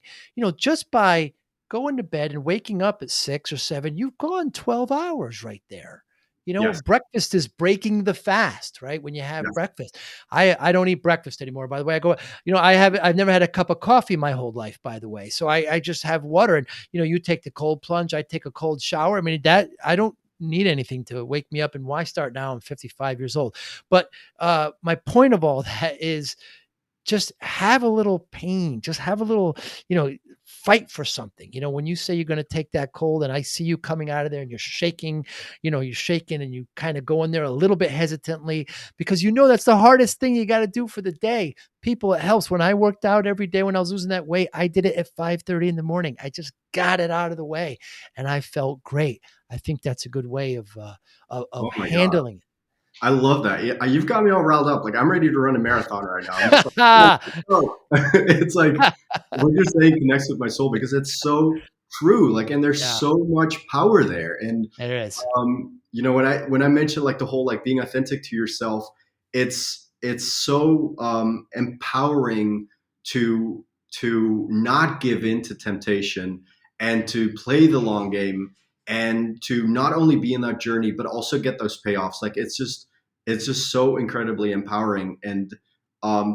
Just by going to bed and waking up at 6 or 7, you've gone 12 hours right there. Yes. Breakfast is breaking the fast, right? When you have Yes. breakfast. I don't eat breakfast anymore. By the way, I've never had a cup of coffee my whole life, by the way. So I just have water, and you take the cold plunge, I take a cold shower. I mean, that I don't need anything to wake me up. And why start now? I'm 55 years old. But my point of all that is just have a little pain, just have a little, fight for something. When you say you're going to take that cold and I see you coming out of there and you're shaking and you kind of go in there a little bit hesitantly because that's the hardest thing you got to do for the day. People, it helps. When I worked out every day when I was losing that weight, I did it at 5:30 in the morning. I just got it out of the way and I felt great. I think that's a good way of Oh my god, handling I love that. Yeah, you've got me all riled up. Like I'm ready to run a marathon right now. I'm just like, oh, it. oh. It's like what you're saying connects with my soul because it's so true. Like, and there's Yeah, so much power there. And there is. when I mentioned like the whole like being authentic to yourself, it's so empowering to not give in to temptation and to play the long game and to not only be in that journey but also get those payoffs. Like it's just so incredibly empowering. And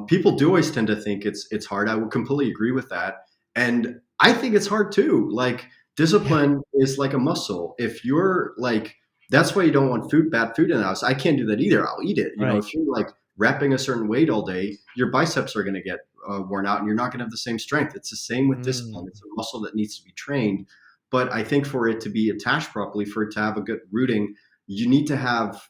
people do always tend to think it's hard. I would completely agree with that, and I think it's hard too. Like Yeah, discipline is like a muscle. If you're like, that's why you don't want bad food in the house. I can't do that either. I'll eat it. right. If you're like repping a certain weight all day, your biceps are going to get worn out and you're not going to have the same strength. It's the same with discipline. Mm, It's a muscle that needs to be trained. But I think for it to be attached properly, for it to have a good rooting, you need to have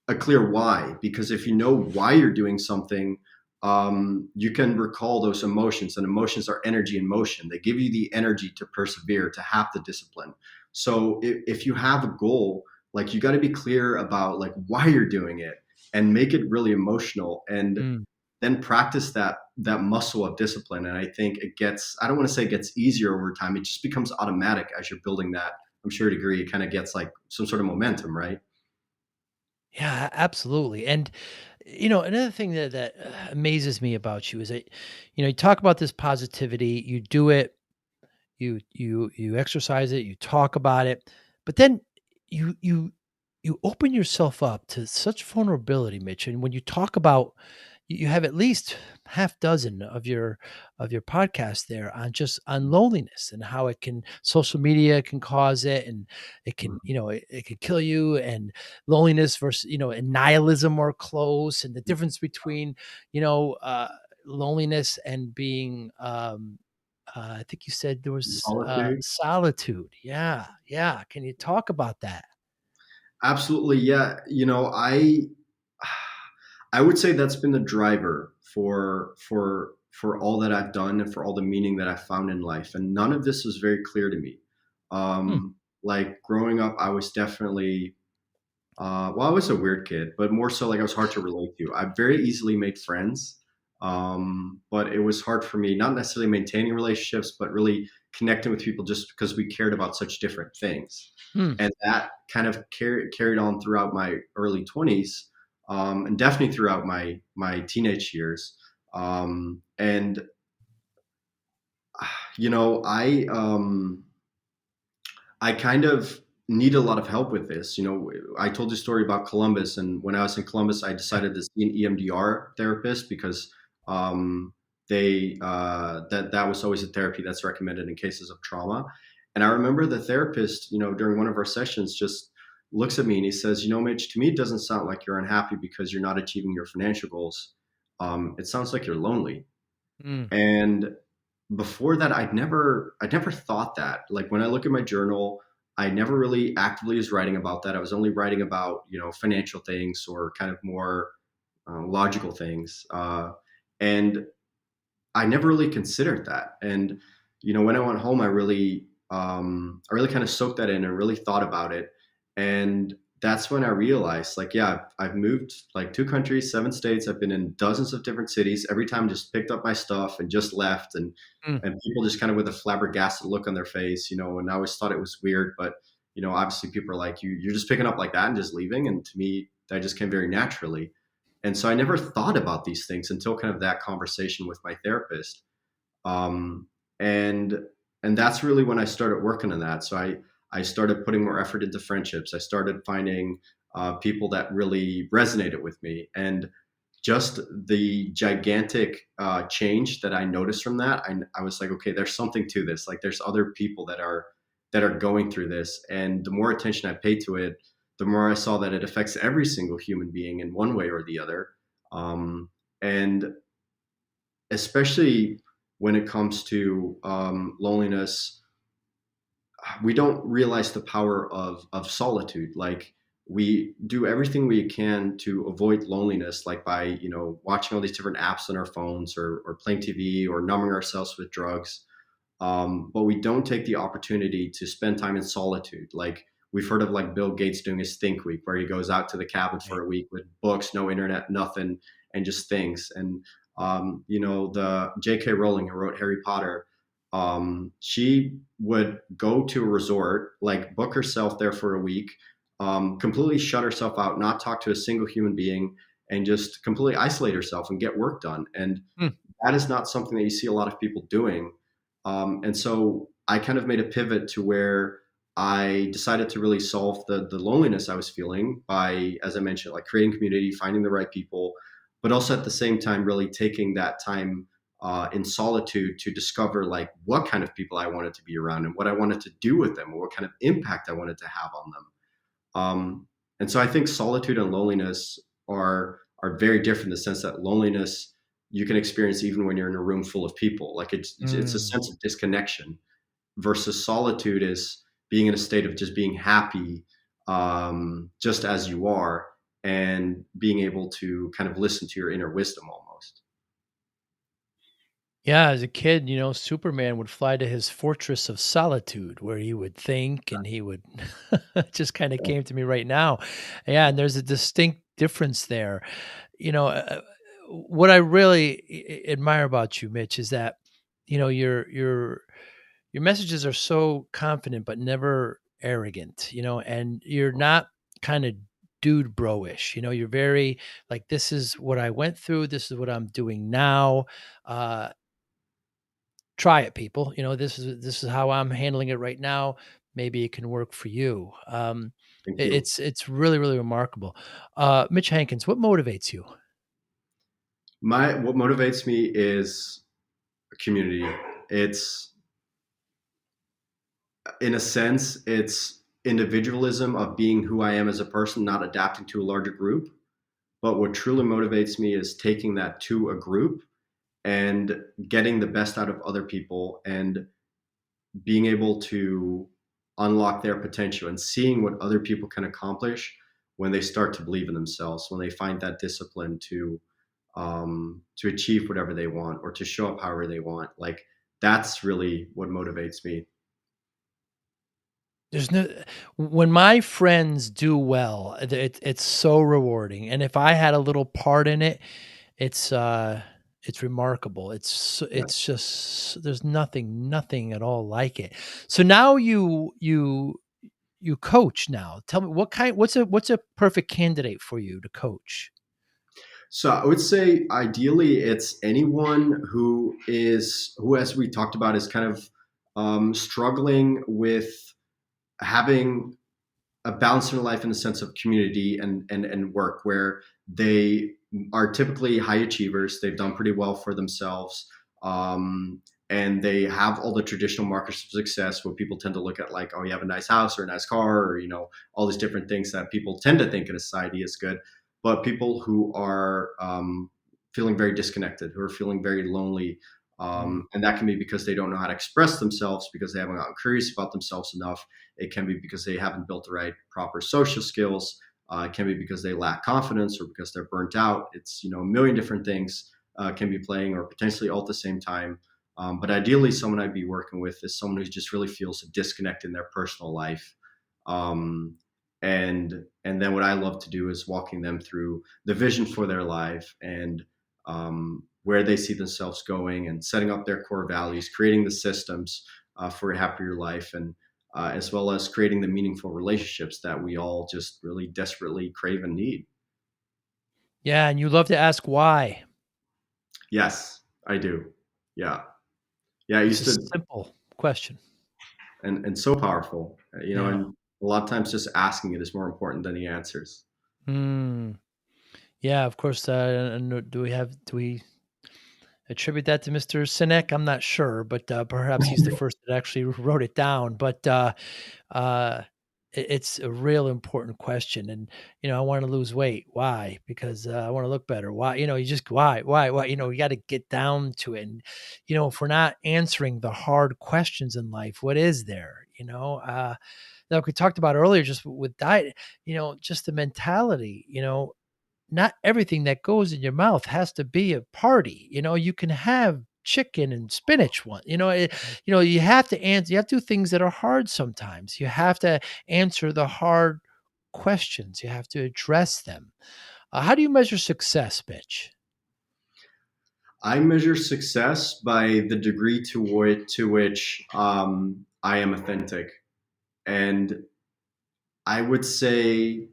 a clear why. Because if you know why you're doing something, you can recall those emotions, and emotions are energy in motion. They give you the energy to persevere, to have the discipline. So if you have a goal, like you got to be clear about like why you're doing it. and make it really emotional, and Mm. then practice that muscle of discipline. And I think it gets, I don't want to say it gets easier over time. It just becomes automatic as you're building that. I'm sure to agree, it kind of gets like some sort of momentum, right? Yeah, absolutely. And another thing that amazes me about you is that you talk about this positivity, you do it, you exercise it, you talk about it, but then you you you open yourself up to such vulnerability, Mitch. And when you talk about you have at least half dozen of your podcast there on just on loneliness and how it can social media can cause it, and it can it can kill you, and loneliness versus and nihilism are close, and the difference between you know uh loneliness and being I think you said there was Solitude. solitude. Yeah, yeah. Can you talk about that? Absolutely, yeah. I would say that's been the driver for all that I've done and for all the meaning that I found in life. And none of this was very clear to me. Hmm. Like growing up, I was definitely well, I was a weird kid, but more so like I was hard to relate to. I very easily made friends, but it was hard for me, not necessarily maintaining relationships, but really connecting with people just because we cared about such different things. Hmm. And that kind of carried on throughout my early 20s, and definitely throughout my teenage years. And you know, I kind of need a lot of help with this. You know, I told you a story about Columbus, and when I was in Columbus, I Yeah. decided to see an EMDR therapist because that was always a therapy that's recommended in cases of trauma. And I remember the therapist, you know, during one of our sessions, just looks at me and he says, "You know, Mitch, to me, it doesn't sound like you're unhappy because you're not achieving your financial goals. It sounds like you're lonely." Mm. And before that, I'd never thought that. Like when I look at my journal, I never really actively was writing about that. I was only writing about, you know, financial things or kind of more logical things. And I never really considered that. And you know, when I went home, I really kind of soaked that in and really thought about it. And that's when I realized, like, yeah, I've moved like 2 countries, 7 states. I've been in dozens of different cities. Every time, just picked up my stuff and just left. Mm. And people just kind of with a flabbergasted look on their face, you know. And I always thought it was weird, but you know, obviously, people are like, you're just picking up like that and just leaving. And to me, that just came very naturally. And so I never thought about these things until kind of that conversation with my therapist. Um, and and that's really when I started working on that. So I started putting more effort into friendships. I started finding people that really resonated with me, and just the gigantic change that I noticed from that. I was like, okay, there's something to this. Like, there's other people that are going through this, and the more attention I paid to it, the more I saw that it affects every single human being in one way or the other. And especially when it comes to loneliness, we don't realize the power of solitude. Like, we do everything we can to avoid loneliness, like by, you know, watching all these different apps on our phones, or playing TV, or numbing ourselves with drugs. But we don't take the opportunity to spend time in solitude. Like, we've heard of like Bill Gates doing his Think Week, where he goes out to the cabin Right. for a week with books, no internet, nothing, and just thinks. And you know, the J.K. Rowling, who wrote Harry Potter, she would go to a resort, like book herself there for a week, completely shut herself out, not talk to a single human being, and just completely isolate herself and get work done. And Mm. that is not something that you see a lot of people doing. And so I kind of made a pivot to where I decided to really solve the loneliness I was feeling by, as I mentioned, like creating community, finding the right people, but also at the same time really taking that time in solitude to discover like what kind of people I wanted to be around and what I wanted to do with them, or what kind of impact I wanted to have on them. And so I think solitude and loneliness are very different in the sense that loneliness you can experience even when you're in a room full of people. Like, it's a Mm. sense of disconnection, versus solitude is being in a state of just being happy, just as you are, and being able to kind of listen to your inner wisdom almost. Yeah, as a kid, Superman would fly to his fortress of solitude where he would think and he would it just kind of came to me right now. Yeah, and there's a distinct difference there. You know, what I really admire about you, Mitch, is that your messages are so confident but never arrogant. And you're not kind of dude bro-ish. You're very like, this is what I went through. This is what I'm doing now. Uh, Try it, people. This is how I'm handling it right now. Maybe it can work for you. Thank It, you. it's really really remarkable. Mitch Hankins, what motivates you? My What motivates me is a community. It's in a sense, it's individualism of being who I am as a person, not adapting to a larger group. But what truly motivates me is taking that to a group and getting the best out of other people and being able to unlock their potential and seeing what other people can accomplish when they start to believe in themselves, when they find that discipline to achieve whatever they want or to show up however they want. Like that's really what motivates me. There's no When my friends do well, it's so rewarding, and if I had a little part in it, it's remarkable. Yeah. It's just there's nothing at all like it. So now you coach now. Tell me what's a perfect candidate for you to coach? So I would say ideally it's anyone who, as we talked about, is kind of struggling with having a balance in their life in the sense of community and work, where they are typically high achievers. They've done pretty well for themselves. Um, and they have all the traditional markers of success, what people tend to look at, like, oh, you have a nice house or a nice car, or, all these different things that people tend to think in a society is good. But people who are feeling very disconnected, who are feeling very lonely, Mm. and that can be because they don't know how to express themselves, because they haven't gotten curious about themselves enough. It can be because they haven't built the right proper social skills. It can be because they lack confidence or because they're burnt out. It's, a million different things can be playing or potentially all at the same time. But ideally, someone I'd be working with is someone who just really feels a disconnect in their personal life. Um, and then what I love to do is walking them through the vision for their life and where they see themselves going and setting up their core values, creating the systems for a happier life, and as well as creating the meaningful relationships that we all just really desperately crave and need. Yeah, and you love to ask why. Yes, I do. Yeah. Yeah. I It's a used to, simple question. and so powerful, Yeah. and a lot of times just asking it is more important than the answers. Mm. Yeah, of course. And do we attribute that to Mr. Sinek? I'm not sure, but perhaps he's the first that actually wrote it down. But uh, it's a real important question. And I want to lose weight. Why? Because I want to look better. Why? You just why? You got to get down to it. And if we're not answering the hard questions in life, what is there? Like we talked about earlier, just with diet. Just the mentality. Not everything that goes in your mouth has to be a party. You can have chicken and spinach one. You have to answer. You have to do things that are hard sometimes. You have to answer the hard questions. You have to address them. How do you measure success, Mitch? I measure success by the degree to which I am authentic, and I would say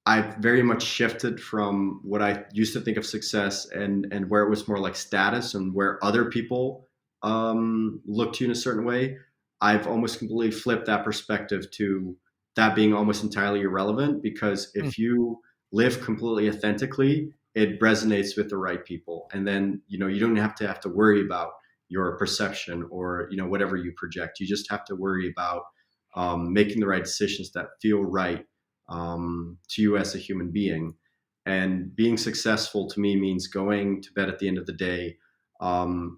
I've very much shifted from what I used to think of success and where it was more like status and where other people look to you in a certain way. I've almost completely flipped that perspective to that being almost entirely irrelevant, because Mm. if you live completely authentically, it resonates with the right people, and then you don't have to worry about your perception or whatever you project. You just have to worry about making the right decisions that feel right to you as a human being. And being successful to me means going to bed at the end of the day,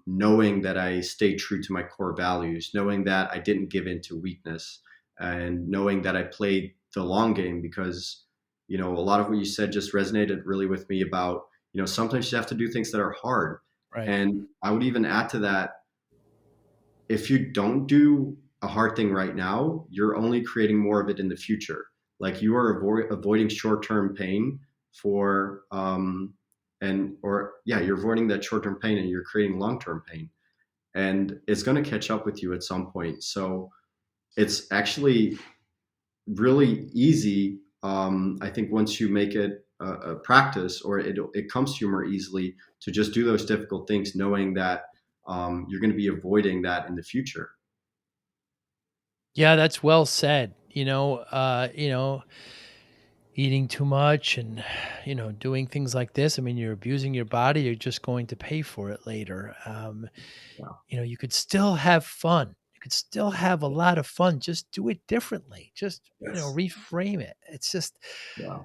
knowing that I stayed true to my core values, knowing that I didn't give in to weakness, and knowing that I played the long game. Because a lot of what you said just resonated really with me about sometimes you have to do things that are hard. Right. And I would even add to that, if you don't do a hard thing right now, you're only creating more of it in the future. Like you are avoiding short-term pain for you're avoiding that short-term pain and you're creating long-term pain, and it's going to catch up with you at some point. So it's actually really easy. I think once you make it a practice, or it comes to you more easily to just do those difficult things, knowing that you're going to be avoiding that in the future. Yeah, that's well said. Eating too much and, doing things like this. I mean, you're abusing your body. You're just going to pay for it later. Yeah, You could still have fun. You could still have a lot of fun. Just do it differently. Just, yes, reframe it. It's just, yeah,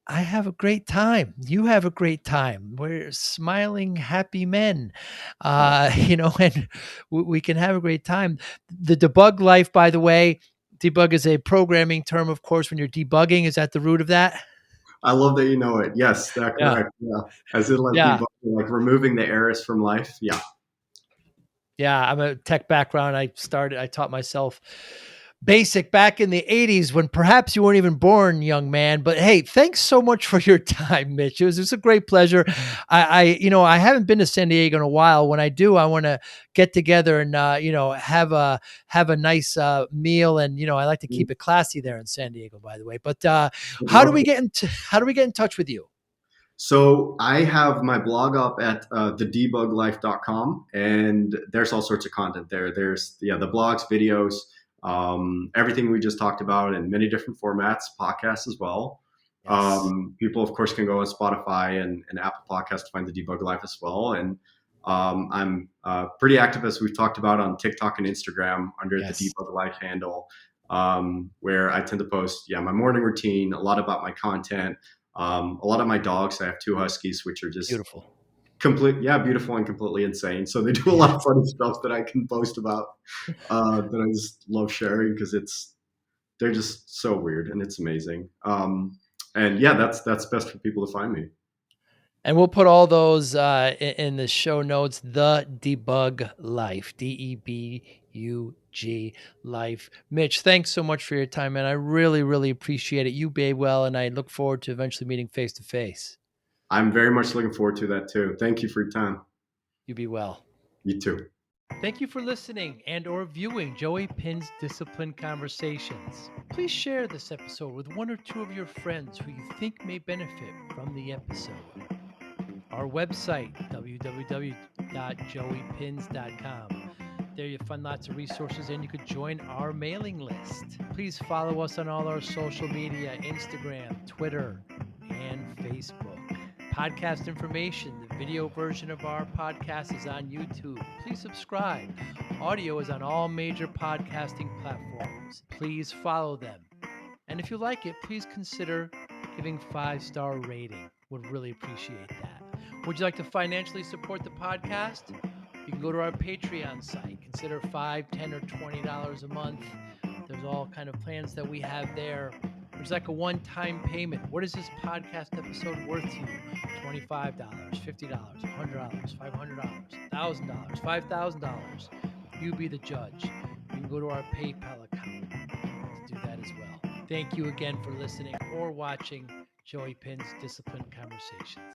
I have a great time. You have a great time. We're smiling, happy men, yeah. and we can have a great time. The debug life, by the way, debug is a programming term, of course, when you're debugging. Is that the root of that? I love that you know it. Yes, that Yeah. correct. Yeah, as in like Yeah. debugging, like removing the errors from life. Yeah, Yeah, I'm a tech background. I taught myself basic back in the 80s when perhaps you weren't even born, young man. But hey, thanks so much for your time, Mitch. It was a great pleasure. I haven't been to San Diego in a while. When I do, I want to get together and have a nice meal. And I like to keep it classy there in San Diego, by the way. But would love to. how do we get in touch with you? So I have my blog up at thedebuglife.com, and there's all sorts of content there. There's the blogs, videos, everything we just talked about in many different formats, podcasts as well. Yes, People, of course, can go on Spotify and Apple Podcasts to find the Debug Life as well. And I'm pretty active, as we've talked about, on TikTok and Instagram under the yes, Debug Life handle, where I tend to post, my morning routine, a lot about my content, a lot of my dogs, I have two huskies, which are just beautiful. beautiful and completely insane. So they do a lot of Yes. funny stuff that I can post about, that I just love sharing because they're just so weird and it's amazing. And yeah, that's best for people to find me. And we'll put all those in the show notes. The Debug Life, Debug Life. Mitch, thanks so much for your time, man. I really, really appreciate it. You be well, and I look forward to eventually meeting face to face. I'm very much looking forward to that too. Thank you for your time. You be well. You too. Thank you for listening and or viewing Joey Pinz Discipline Conversations. Please share this episode with one or two of your friends who you think may benefit from the episode. Our website, www.joeypins.com. There you'll find lots of resources and you could join our mailing list. Please follow us on all our social media, Instagram, Twitter, and Facebook. Podcast information, the video version of our podcast is on YouTube. Please subscribe. Audio is on all major podcasting platforms. Please follow them. And if you like it, please consider giving 5-star rating. Would really appreciate that. Would you like to financially support the podcast? You can go to our Patreon site. Consider $5, $10, or $20 a month. There's all kind of plans that we have there. There's like a one-time payment. What is this podcast episode worth to you? $25, $50, $100, $500, $1,000, $5,000. You be the judge. You can go to our PayPal account to do that as well. Thank you again for listening or watching Joey Pin's Discipline Conversations.